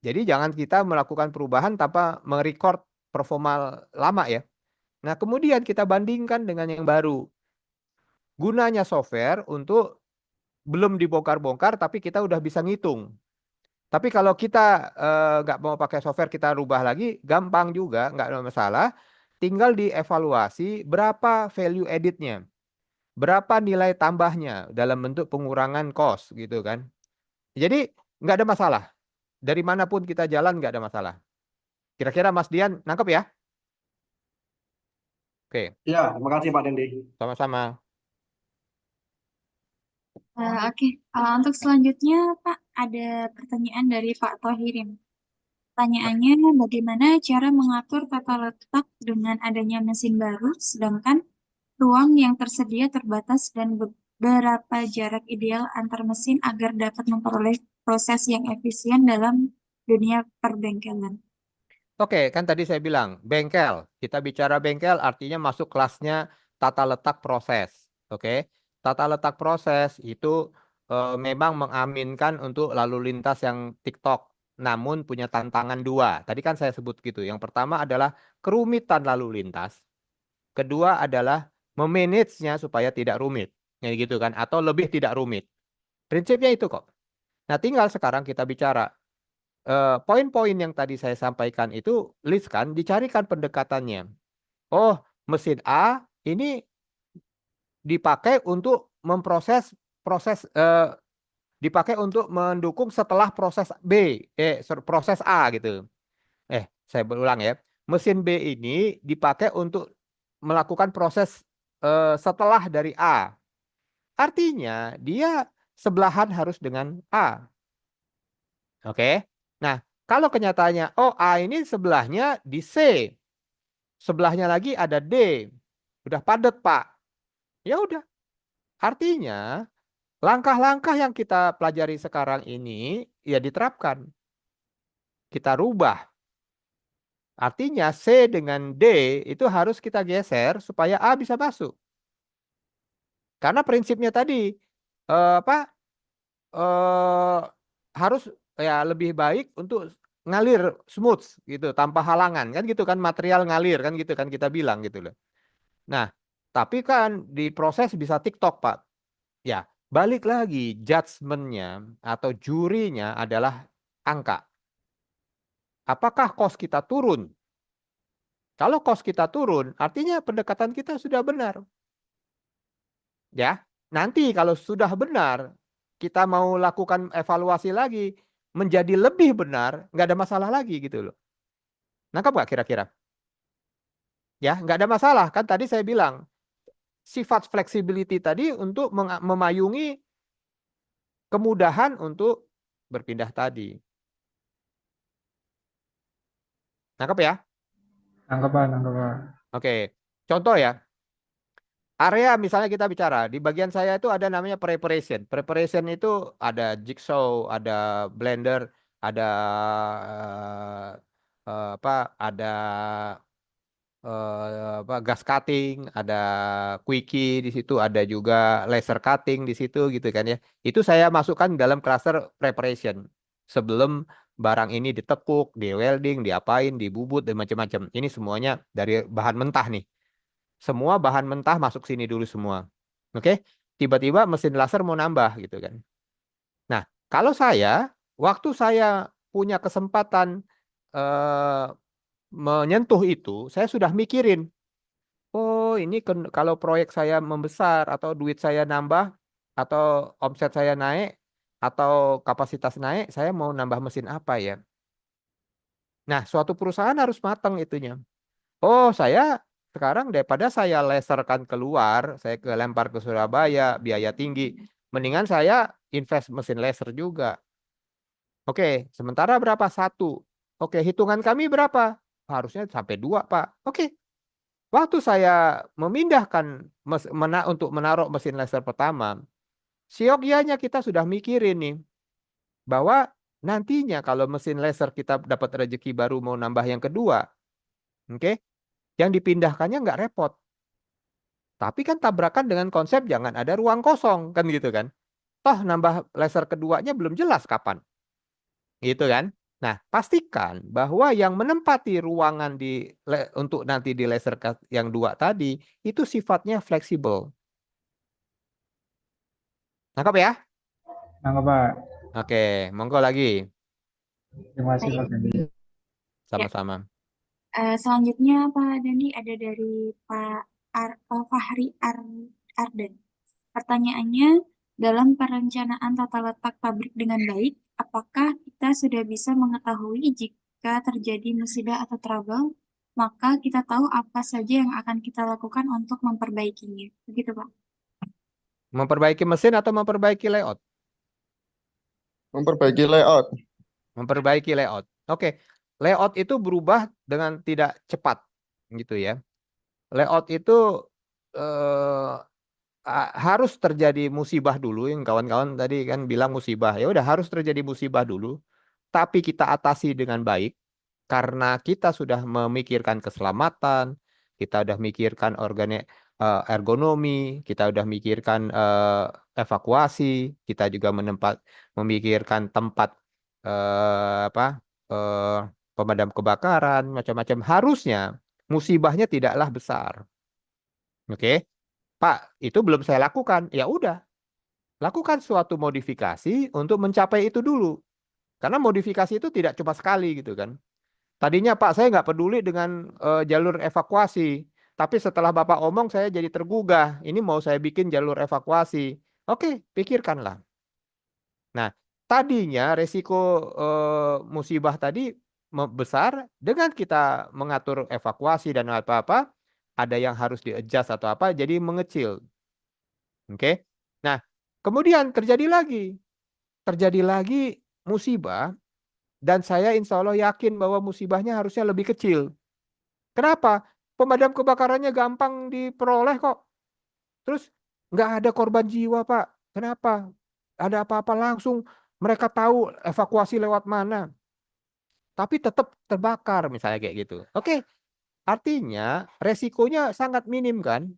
jadi jangan kita melakukan perubahan tanpa merecord performa lama ya. Nah, kemudian kita bandingkan dengan yang baru. Gunanya software untuk belum dibongkar-bongkar, tapi kita udah bisa ngitung. Tapi kalau kita nggak mau pakai software, kita rubah lagi, gampang juga, nggak ada masalah. Tinggal dievaluasi berapa value editnya, berapa nilai tambahnya dalam bentuk pengurangan cost gitu kan. Jadi nggak ada masalah. Dari manapun kita jalan nggak ada masalah. Kira-kira Mas Dian nangkep ya? Oke, Ya, terima kasih Pak Dendi. sama-sama. Oke, untuk selanjutnya Pak ada pertanyaan dari Pak Tohirin. Pertanyaannya, bagaimana cara mengatur tata letak dengan adanya mesin baru, sedangkan ruang yang tersedia terbatas dan berapa jarak ideal antar mesin agar dapat memperoleh proses yang efisien dalam dunia perbengkelan? Oke, kan tadi saya bilang bengkel. Kita bicara bengkel artinya masuk kelasnya tata letak proses. Oke, tata letak proses itu memang mengaminkan untuk lalu lintas yang TikTok, namun punya tantangan dua. Tadi kan saya sebut gitu. Yang pertama adalah kerumitan lalu lintas. Kedua adalah memanagenya supaya tidak rumit. Kayak gitu kan, atau lebih tidak rumit. Prinsipnya itu kok. Nah, tinggal sekarang kita bicara poin-poin yang tadi saya sampaikan itu list kan, dicarikan pendekatannya. Oh, mesin A ini dipakai untuk memproses proses dipakai untuk mendukung setelah proses B, proses A gitu. Saya berulang ya. Mesin B ini dipakai untuk melakukan proses setelah dari A. Artinya dia sebelahan harus dengan A. Oke. Nah, kalau kenyataannya, oh A ini sebelahnya di C, sebelahnya lagi ada D, udah padat Pak. Ya udah. Artinya langkah-langkah yang kita pelajari sekarang ini ya diterapkan. Kita rubah. Artinya C dengan D itu harus kita geser supaya A bisa masuk. Karena prinsipnya tadi apa harus ya lebih baik untuk ngalir smooth gitu tanpa halangan kan gitu kan, material ngalir kan gitu kan kita bilang gitu loh. Nah, tapi kan di proses bisa TikTok Pak. Ya, balik lagi judgementnya atau jurinya adalah angka. Apakah kos kita turun? Kalau kos kita turun, artinya pendekatan kita sudah benar. Ya, nanti kalau sudah benar, kita mau lakukan evaluasi lagi, menjadi lebih benar, nggak ada masalah lagi gitu loh. Nangkap nggak kira-kira? Ya, nggak ada masalah. Kan tadi saya bilang, sifat flexibility tadi untuk memayungi kemudahan untuk berpindah tadi. Nangkap ya? Nangkep Pak. Oke, contoh ya. Area misalnya kita bicara, di bagian saya itu ada namanya preparation. Preparation itu ada jigsaw, ada blender, ada ada gas cutting, ada quickie di situ, ada juga laser cutting di situ gitu kan ya. Itu saya masukkan dalam cluster preparation. Sebelum barang ini ditekuk, di welding, diapain, dibubut dan macam-macam. Ini semuanya dari bahan mentah nih. Semua bahan mentah masuk sini dulu semua. Oke? Tiba-tiba mesin laser mau nambah gitu kan. Nah, kalau waktu saya punya kesempatan eh, menyentuh itu, saya sudah mikirin, oh ini kalau proyek saya membesar atau duit saya nambah atau omset saya naik atau kapasitas naik, saya mau nambah mesin apa ya? Nah, suatu perusahaan harus matang itunya. Oh, saya sekarang daripada saya laserkan keluar, saya lempar ke Surabaya, biaya tinggi. Mendingan saya invest mesin laser juga. Oke, sementara berapa? Satu. Oke, hitungan kami berapa? Harusnya sampai dua, Pak. Oke, waktu saya memindahkan untuk menaruh mesin laser pertama, siogyanya kita sudah mikirin nih, bahwa nantinya kalau mesin laser kita dapat rezeki baru mau nambah yang kedua, oke, yang dipindahkannya nggak repot. Tapi kan tabrakan dengan konsep jangan ada ruang kosong, kan gitu kan. Toh nambah laser keduanya belum jelas kapan. Gitu kan. Nah, pastikan bahwa yang menempati ruangan untuk nanti di laser yang dua tadi, itu sifatnya fleksibel. Nangkap ya? Nangkep Pak. Oke, monggo lagi. Terima kasih Pak Baik. Gandhi. Ya, Sama-sama. selanjutnya Pak Dandi ada dari Fahri Ardan. Pertanyaannya, dalam perencanaan tata letak pabrik dengan baik, apakah kita sudah bisa mengetahui jika terjadi musibah atau trouble, maka kita tahu apa saja yang akan kita lakukan untuk memperbaikinya. Begitu, Pak. Memperbaiki mesin atau memperbaiki layout? Memperbaiki layout. Memperbaiki layout. Oke, layout itu berubah dengan tidak cepat, gitu ya. Layout itu eh, harus terjadi musibah dulu. Yang kawan-kawan tadi kan bilang musibah. Ya udah harus terjadi musibah dulu. Tapi kita atasi dengan baik. karena kita sudah memikirkan keselamatan, kita udah mikirkan ergonomi, kita udah mikirkan evakuasi, kita juga memikirkan tempat pemadam kebakaran, macam-macam. Harusnya musibahnya tidaklah besar. Oke, Pak, itu belum saya lakukan. Ya udah, lakukan suatu modifikasi untuk mencapai itu dulu. Karena modifikasi itu tidak cuma sekali gitu kan. Tadinya Pak, saya nggak peduli dengan jalur evakuasi. Tapi setelah Bapak omong, saya jadi tergugah. Ini mau saya bikin jalur evakuasi. Oke, pikirkanlah. Nah, tadinya resiko musibah tadi besar. Dengan kita mengatur evakuasi dan apa-apa, ada yang harus di-adjust atau apa, jadi mengecil. Oke. Nah, kemudian terjadi lagi musibah. Dan saya insya Allah yakin bahwa musibahnya harusnya lebih kecil. Kenapa? Pemadam kebakarannya gampang diperoleh kok. Terus nggak ada korban jiwa, Pak. Kenapa? Ada apa-apa langsung mereka tahu evakuasi lewat mana. Tapi tetap terbakar misalnya kayak gitu. Oke, artinya resikonya sangat minim kan?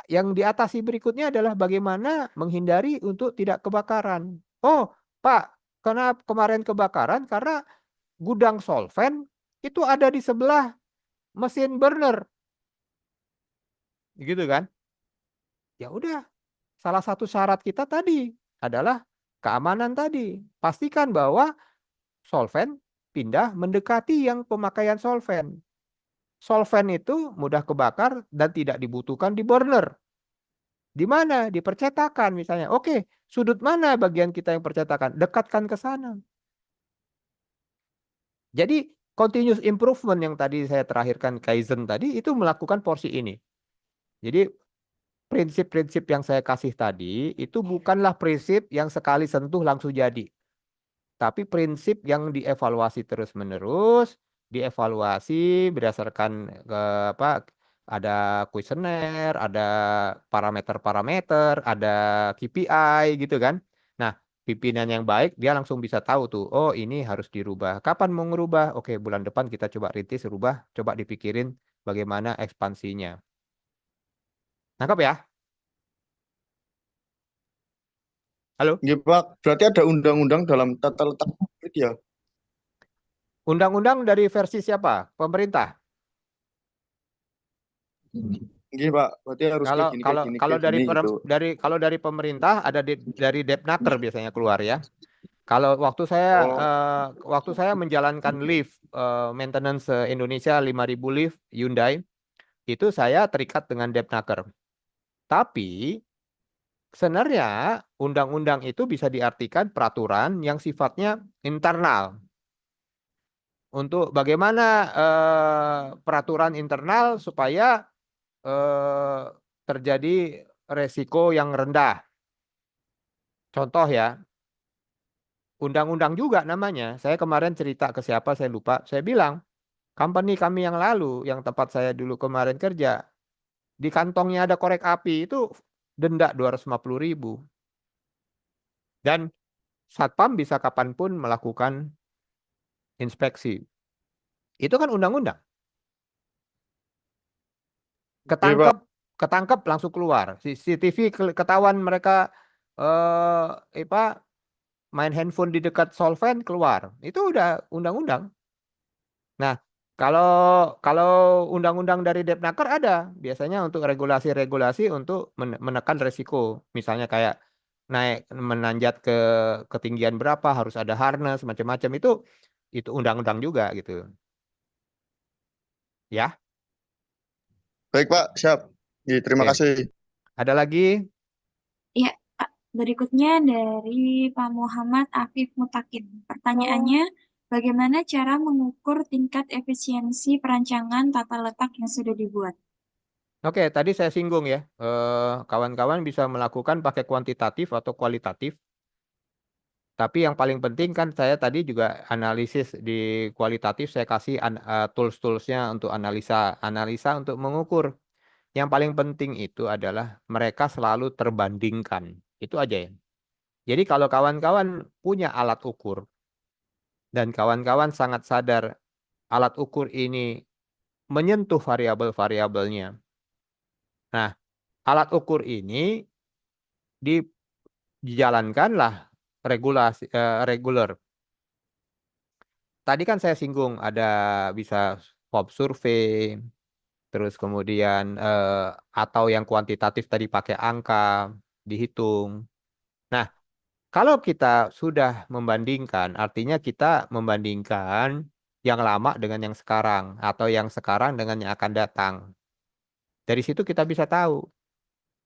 Yang diatasi berikutnya adalah bagaimana menghindari untuk tidak kebakaran. Oh, Pak, kenapa kemarin kebakaran? Karena gudang solvent itu ada di sebelah mesin burner. Gitu kan? Ya udah, salah satu syarat kita tadi adalah keamanan tadi. Pastikan bahwa solvent pindah mendekati yang pemakaian solvent. Solvent itu mudah kebakar dan tidak dibutuhkan di burner. Di mana? Di percetakan misalnya. Oke, sudut mana bagian kita yang percetakan? Dekatkan ke sana. Jadi continuous improvement yang tadi saya terakhirkan Kaizen tadi itu melakukan porsi ini. Jadi prinsip-prinsip yang saya kasih tadi itu bukanlah prinsip yang sekali sentuh langsung jadi. Tapi prinsip yang dievaluasi terus-menerus, dievaluasi berdasarkan ada kuesioner, ada parameter-parameter, ada KPI gitu kan. Nah, pimpinan yang baik dia langsung bisa tahu tuh, oh ini harus dirubah. Kapan mau ngerubah? Oke, bulan depan kita coba rintis, rubah, coba dipikirin bagaimana ekspansinya. Nangkap ya? Halo? Nggih, Pak. Berarti ada undang-undang dalam tata letak pabrik ya? Undang-undang dari versi siapa? Pemerintah. Nggih, Pak. Berarti harus kayak gini, kayak gini, kayak gini gitu. Kalau dari pemerintah ada dari Depnaker biasanya keluar ya. Kalau waktu saya menjalankan lift maintenance Indonesia 5.000 lift Hyundai itu saya terikat dengan Depnaker. Tapi sebenarnya undang-undang itu bisa diartikan peraturan yang sifatnya internal. Untuk bagaimana peraturan internal supaya terjadi resiko yang rendah. Contoh ya, undang-undang juga namanya. Saya kemarin cerita ke siapa saya lupa. Saya bilang, company kami yang lalu, yang tempat saya dulu kemarin kerja, di kantongnya ada korek api itu denda 250.000. Dan Satpam bisa kapanpun melakukan inspeksi. Itu kan undang-undang. Ketangkep langsung keluar. CCTV ketahuan mereka main handphone di dekat solvent keluar. Itu udah undang-undang. Nah, kalau undang-undang dari Depnaker ada biasanya untuk regulasi-regulasi untuk menekan resiko. Misalnya kayak menanjat ke ketinggian berapa harus ada harness macam-macam itu undang-undang juga gitu. Ya. Baik, Pak. Siap. Terima Oke. kasih. Ada lagi? Ya, Pak. Berikutnya dari Pak Muhammad Afif Mutakin. Pertanyaannya, bagaimana cara mengukur tingkat efisiensi perancangan tata letak yang sudah dibuat? Oke, tadi saya singgung ya. Kawan-kawan bisa melakukan pakai kuantitatif atau kualitatif. Tapi yang paling penting kan saya tadi juga analisis di kualitatif saya kasih tools-toolsnya untuk analisa untuk mengukur. Yang paling penting itu adalah mereka selalu terbandingkan. Itu aja ya. Jadi kalau kawan-kawan punya alat ukur, Dan kawan-kawan sangat sadar alat ukur ini menyentuh variabel-variabelnya. Nah, alat ukur ini dijalankanlah reguler. Tadi kan saya singgung ada bisa pop survei, terus kemudian atau yang kuantitatif tadi pakai angka dihitung. Nah, kalau kita sudah membandingkan, artinya kita membandingkan yang lama dengan yang sekarang atau yang sekarang dengan yang akan datang. Dari situ kita bisa tahu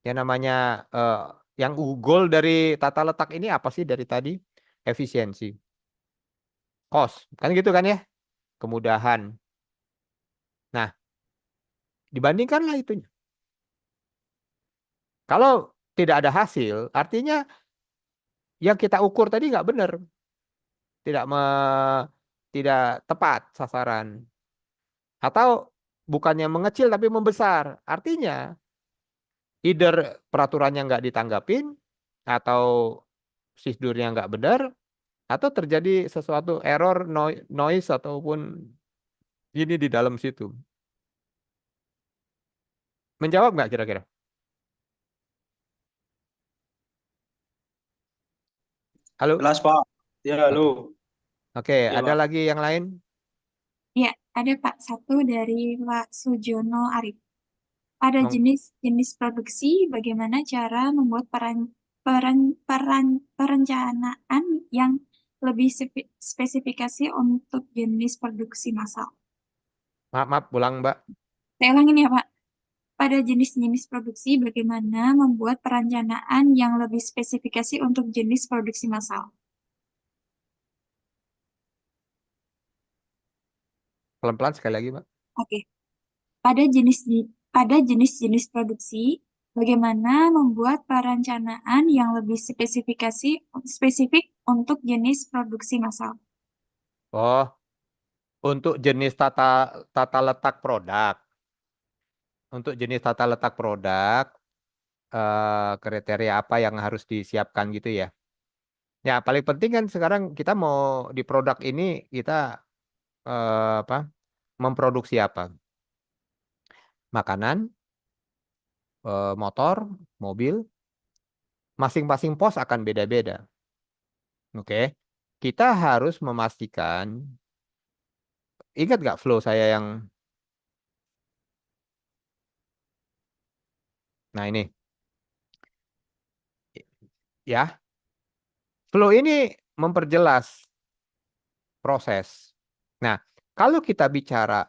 yang namanya yang goal dari tata letak ini apa sih dari tadi? Efisiensi, cost, kan gitu kan ya? Kemudahan. Nah, dibandingkanlah itunya. Kalau tidak ada hasil, artinya yang kita ukur tadi nggak benar, tidak tidak tepat sasaran, atau bukannya mengecil tapi membesar. Artinya, either peraturannya nggak ditanggapin, atau prosedurnya nggak benar, atau terjadi sesuatu error, noise ataupun ini di dalam situ. Menjawab nggak kira-kira? Halo? Jelas, Pak. Ya, Oke, halo. Oke, Ya, ada Pak. lagi yang lain? Ya, ada Pak. Satu dari Pak Sujono Arif. Pada Mong- jenis-jenis produksi, bagaimana cara membuat perencanaan yang lebih spesifikasi untuk jenis produksi massal? Maaf, pulang Mbak. Saya ulangin ya, Pak. Pada jenis-jenis produksi, bagaimana membuat perencanaan yang lebih spesifikasi untuk jenis produksi massal? Pelan-pelan sekali lagi, Mbak. Oke. Pada jenis-jenis produksi, bagaimana membuat perencanaan yang lebih spesifik untuk jenis produksi massal? Oh, untuk jenis tata letak produk. Untuk jenis tata letak produk, kriteria apa yang harus disiapkan gitu ya. Ya, paling penting kan sekarang kita mau di produk ini kita apa? Memproduksi apa? Makanan, motor, mobil, masing-masing pos akan beda-beda. Oke. Kita harus memastikan, ingat nggak flow saya yang, nah ini, ya, flow ini memperjelas proses. Nah, kalau kita bicara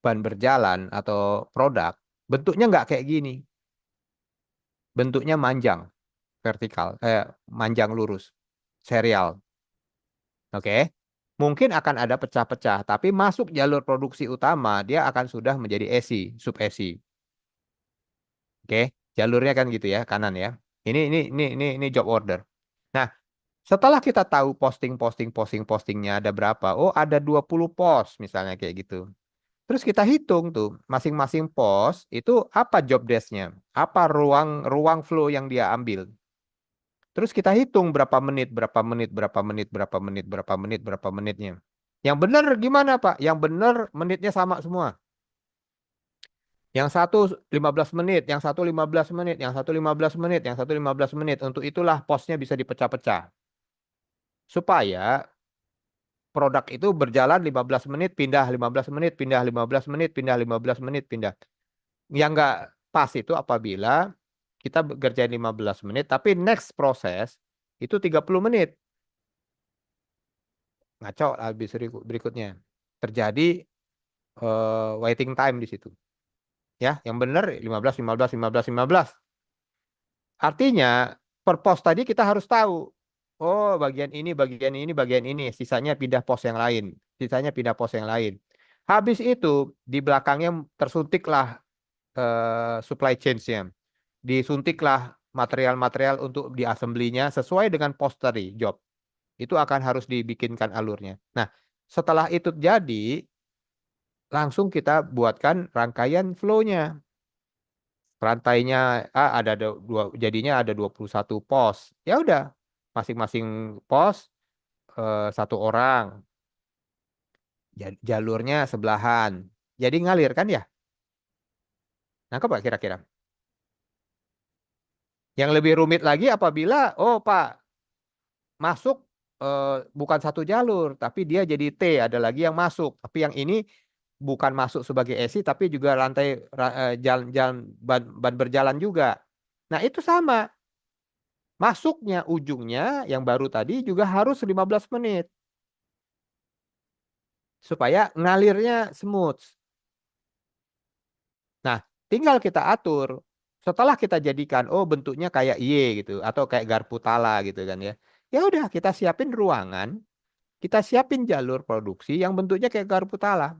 ban berjalan atau produk, bentuknya nggak kayak gini. Bentuknya manjang, vertikal, manjang lurus, serial. Oke. Mungkin akan ada pecah-pecah, tapi masuk jalur produksi utama, dia akan sudah menjadi ESI, sub-ESI. Oke, jalurnya kan gitu ya, kanan ya. Ini job order. Nah, setelah kita tahu postingnya ada berapa, oh ada 20 pos misalnya kayak gitu. Terus kita hitung tuh, masing-masing pos itu apa job desk-nya, apa ruang flow yang dia ambil. Terus kita hitung berapa menit, berapa menit, berapa menit, berapa menit, berapa menit, berapa menitnya. Yang benar gimana, Pak? Yang benar menitnya sama semua. Yang satu 15 menit, yang satu 15 menit, yang satu 15 menit, yang satu 15 menit. Untuk itulah posnya bisa dipecah-pecah. Supaya produk itu berjalan 15 menit, pindah 15 menit, pindah 15 menit, pindah 15 menit, pindah. Yang nggak pas itu apabila kita bekerja 15 menit, tapi next proses itu 30 menit. Ngaco habis berikutnya. Terjadi waiting time di situ. Ya, yang benar 15, 15, 15, 15. Artinya, per pos tadi kita harus tahu. Oh, bagian ini, bagian ini, bagian ini. Sisanya pindah pos yang lain. Sisanya pindah pos yang lain. Habis itu, di belakangnya tersuntiklah supply chain-nya. Disuntiklah material-material untuk diassemblinya sesuai dengan pos tadi, job. Itu akan harus dibikinkan alurnya. Nah, setelah itu jadi, langsung kita buatkan rangkaian flow-nya. Rantainya ada jadinya ada 21 pos. Ya udah, masing-masing pos satu orang, jalurnya sebelahan, jadi ngalir kan ya? Nangkep nggak kira-kira? Yang lebih rumit lagi apabila, oh Pak, masuk bukan satu jalur, tapi dia jadi T, ada lagi yang masuk. Tapi yang ini bukan masuk sebagai ESI, tapi juga jalan ban berjalan juga. Nah itu sama. Masuknya ujungnya yang baru tadi juga harus 15 menit. Supaya ngalirnya smooth. Nah, tinggal kita atur. Setelah kita jadikan, oh bentuknya kayak Y gitu, atau kayak garpu tala gitu kan ya. Ya udah kita siapin ruangan, kita siapin jalur produksi yang bentuknya kayak garpu tala.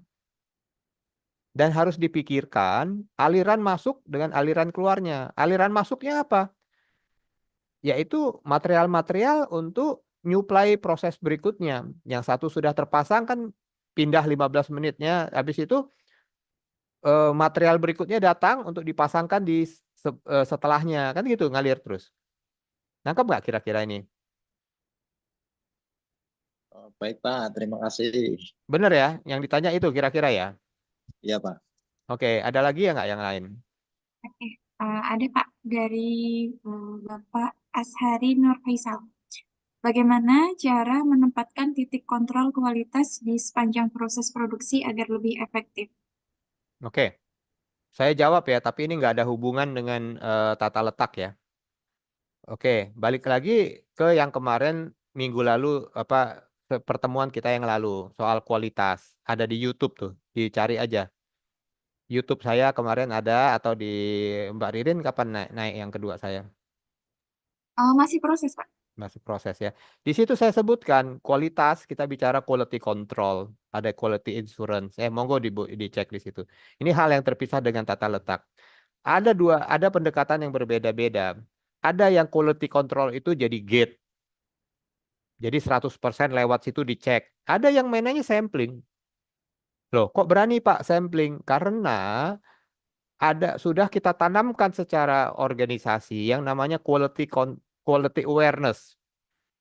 Dan harus dipikirkan aliran masuk dengan aliran keluarnya. Aliran masuknya apa? Yaitu material-material untuk nyuplai proses berikutnya. Yang satu sudah terpasang kan pindah 15 menitnya, habis itu material berikutnya datang untuk dipasangkan di setelahnya, kan gitu ngalir terus. Nangkep nggak kira-kira ini? Baik Pak, terima kasih. Bener ya, yang ditanya itu kira-kira ya? Iya Pak. Oke, ada lagi ya nggak yang lain? Oke, ada Pak dari Bapak Ashari Nur Faisal. Bagaimana cara menempatkan titik kontrol kualitas di sepanjang proses produksi agar lebih efektif? Oke, saya jawab ya, tapi ini nggak ada hubungan dengan tata letak ya. Oke, balik lagi ke yang kemarin minggu lalu, apa pertemuan kita yang lalu soal kualitas. Ada di YouTube tuh, dicari aja. YouTube saya kemarin ada, atau di Mbak Ririn kapan naik yang kedua saya? Masih proses, Pak. Masih proses ya. Di situ saya sebutkan kualitas, kita bicara quality control, ada quality insurance. Monggo dicek di situ. Ini hal yang terpisah dengan tata letak. Ada pendekatan yang berbeda-beda. Ada yang quality control itu jadi gate. Jadi 100% lewat situ dicek. Ada yang mainannya sampling. Loh, kok berani Pak sampling? Karena sudah kita tanamkan secara organisasi yang namanya quality awareness.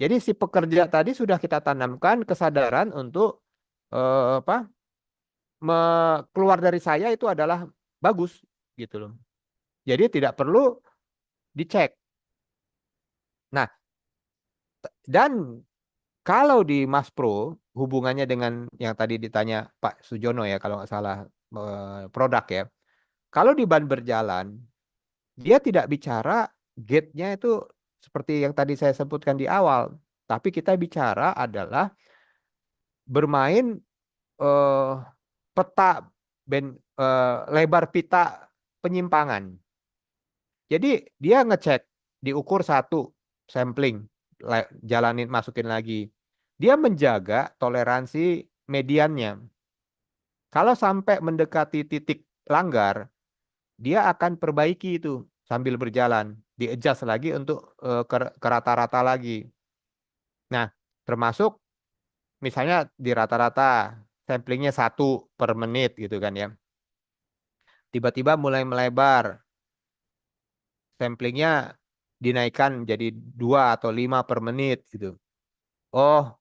Jadi si pekerja tadi sudah kita tanamkan kesadaran untuk keluar dari saya itu adalah bagus gitu loh. Jadi tidak perlu dicek. Nah, dan kalau di Mas Pro hubungannya dengan yang tadi ditanya Pak Sujono ya kalau nggak salah produk ya. Kalau di ban berjalan dia tidak bicara gate-nya itu seperti yang tadi saya sebutkan di awal, tapi kita bicara adalah bermain peta lebar pita penyimpangan. Jadi dia ngecek, diukur satu sampling, jalanin masukin lagi. Dia menjaga toleransi mediannya. Kalau sampai mendekati titik langgar, dia akan perbaiki itu sambil berjalan, di-adjust lagi untuk ke rata-rata lagi. Nah, termasuk misalnya di rata-rata samplingnya 1 per menit gitu kan ya. Tiba-tiba mulai melebar, samplingnya dinaikkan jadi 2 atau 5 per menit gitu. Oh,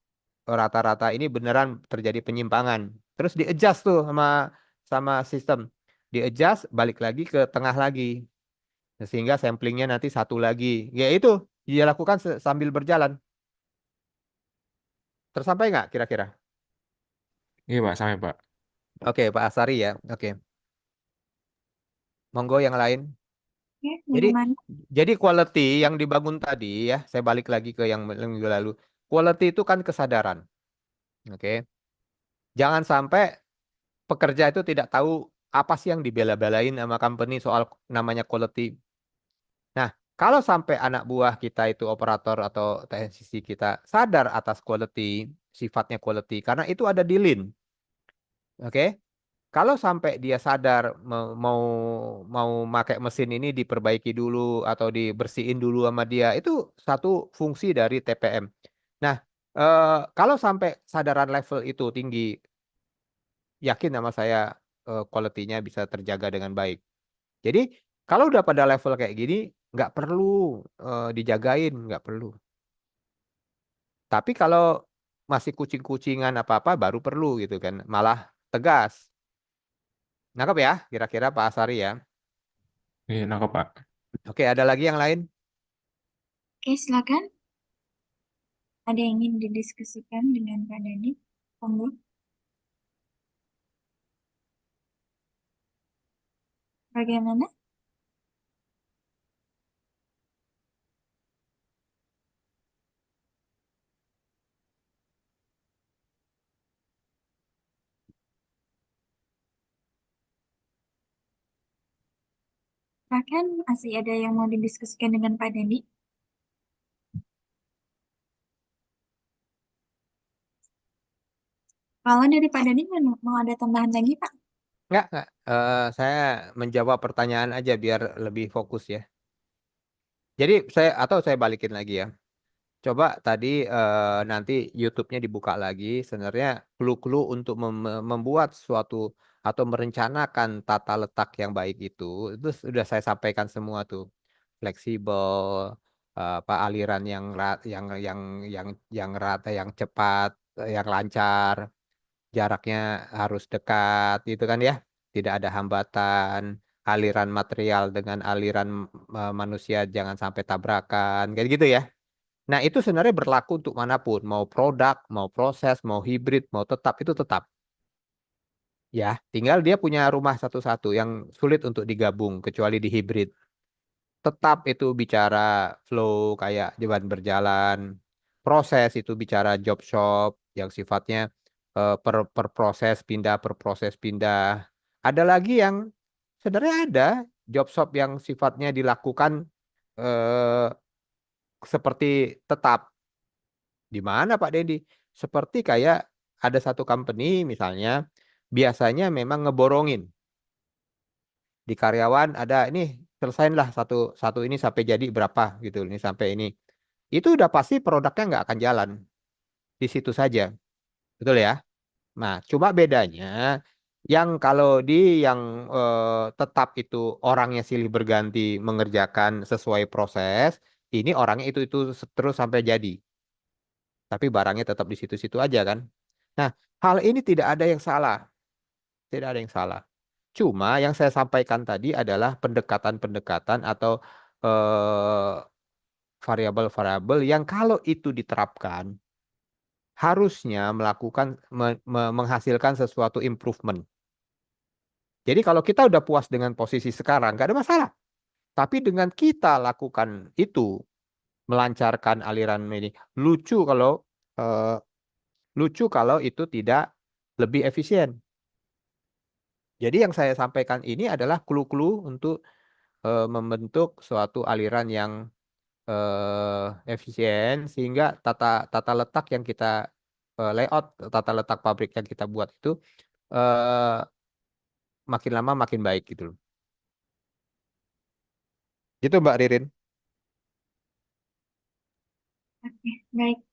rata-rata ini beneran terjadi penyimpangan. Terus di-adjust tuh sama sistem. Di-adjust balik lagi ke tengah lagi. Sehingga samplingnya nanti 1 lagi. Ya itu dilakukan sambil berjalan. Tersampai nggak kira-kira? Iya Pak, sampai Pak. Oke, Pak Asari ya. Oke. Monggo yang lain. Oke, Jadi bagaimana? Jadi quality yang dibangun tadi ya, saya balik lagi ke yang minggu lalu. Quality itu kan kesadaran. Oke. Jangan sampai pekerja itu tidak tahu apa sih yang dibela-belain sama company soal namanya quality. Nah, kalau sampai anak buah kita itu operator atau teknisi kita sadar atas quality, sifatnya quality, karena itu ada di lean. Oke. Kalau sampai dia sadar mau pakai mesin ini diperbaiki dulu atau dibersihin dulu sama dia, itu satu fungsi dari TPM. Nah, kalau sampai sadaran level itu tinggi, yakin sama saya quality-nya bisa terjaga dengan baik. Jadi kalau udah pada level kayak gini, nggak perlu dijagain, nggak perlu. Tapi kalau masih kucing-kucingan apa-apa baru perlu gitu kan. Malah tegas. Nangkep ya kira-kira Pak Asari ya. Iya, nangkep Pak. Oke, ada lagi yang lain? Oke, silakan. Ada yang ingin didiskusikan dengan Pak Dani? Monggo. Bagaimana? Silakan, masih ada yang mau didiskusikan dengan Pak Dani? Kalau dari Pak Dani mau ada tambahan lagi, Pak? Enggak. Saya menjawab pertanyaan aja biar lebih fokus ya. Jadi saya balikin lagi ya. Coba tadi nanti YouTube-nya dibuka lagi. Sebenarnya clue-clue untuk membuat suatu atau merencanakan tata letak yang baik itu sudah saya sampaikan semua tuh. Fleksibel, apa aliran yang rata, yang cepat, yang lancar, jaraknya harus dekat, gitu kan ya. Tidak ada hambatan, aliran material dengan aliran manusia jangan sampai tabrakan, kayak gitu ya. Nah, itu sebenarnya berlaku untuk manapun, mau produk, mau proses, mau hibrid, mau tetap, itu tetap. Ya, tinggal dia punya rumah satu-satu yang sulit untuk digabung, kecuali di hibrid. Tetap itu bicara flow kayak jalan berjalan, proses itu bicara job shop yang sifatnya per proses pindah. Ada lagi yang sebenarnya ada job shop yang sifatnya dilakukan eh, seperti tetap. Di mana Pak Dedi? Seperti kayak ada satu company misalnya, biasanya memang ngeborongin. Di karyawan ada ini selesain lah satu ini sampai jadi berapa gitu, ini sampai ini. Itu udah pasti produknya nggak akan jalan di situ saja. Betul ya? Nah, cuma bedanya yang kalau yang tetap itu orangnya silih berganti mengerjakan sesuai proses, ini orangnya itu terus sampai jadi. Tapi barangnya tetap di situ-situ aja kan. Nah, hal ini tidak ada yang salah. Tidak ada yang salah. Cuma yang saya sampaikan tadi adalah pendekatan-pendekatan atau eh, variabel-variabel yang kalau itu diterapkan, harusnya menghasilkan sesuatu improvement. Jadi kalau kita udah puas dengan posisi sekarang, nggak ada masalah. Tapi dengan kita lakukan itu, melancarkan aliran ini, eh, lucu kalau itu tidak lebih efisien. Jadi yang saya sampaikan ini adalah clue-clue untuk membentuk suatu aliran yang efisien sehingga tata letak yang kita layout, tata letak pabrik yang kita buat itu eh, makin lama makin baik gitu loh. Gitu Mbak Ririn. Oke, baik.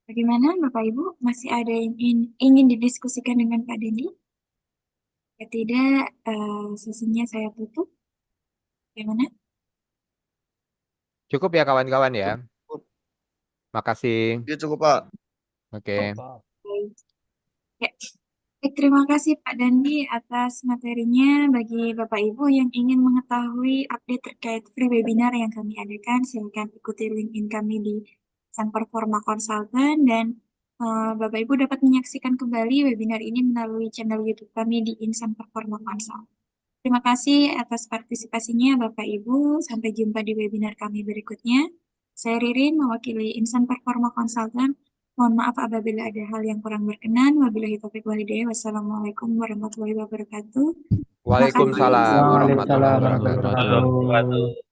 Bagaimana Bapak Ibu? Masih ada yang ingin didiskusikan dengan Pak Dani? Jika tidak, sesinya saya tutup. Bagaimana? Cukup ya kawan-kawan ya. Makasih. Iya cukup Pak. Oke. Baik. Ya. Baik, terima kasih Pak Dandi atas materinya. Bagi Bapak Ibu yang ingin mengetahui update terkait free webinar yang kami adakan, silakan ikuti LinkedIn kami di Sang Performa Consultant dan Bapak Ibu dapat menyaksikan kembali webinar ini melalui channel YouTube kami di Insan Performa Consult. Terima kasih atas partisipasinya Bapak Ibu. Sampai jumpa di webinar kami berikutnya. Saya Ririn, mewakili Insan Performa Consultant. Mohon maaf apabila ada hal yang kurang berkenan. Wabillahi taufiq wal hidayah. Wassalamualaikum warahmatullahi wabarakatuh. Waalaikumsalam warahmatullahi Waalaikumsalam wabarakatuh. warahmatullahi wabarakatuh.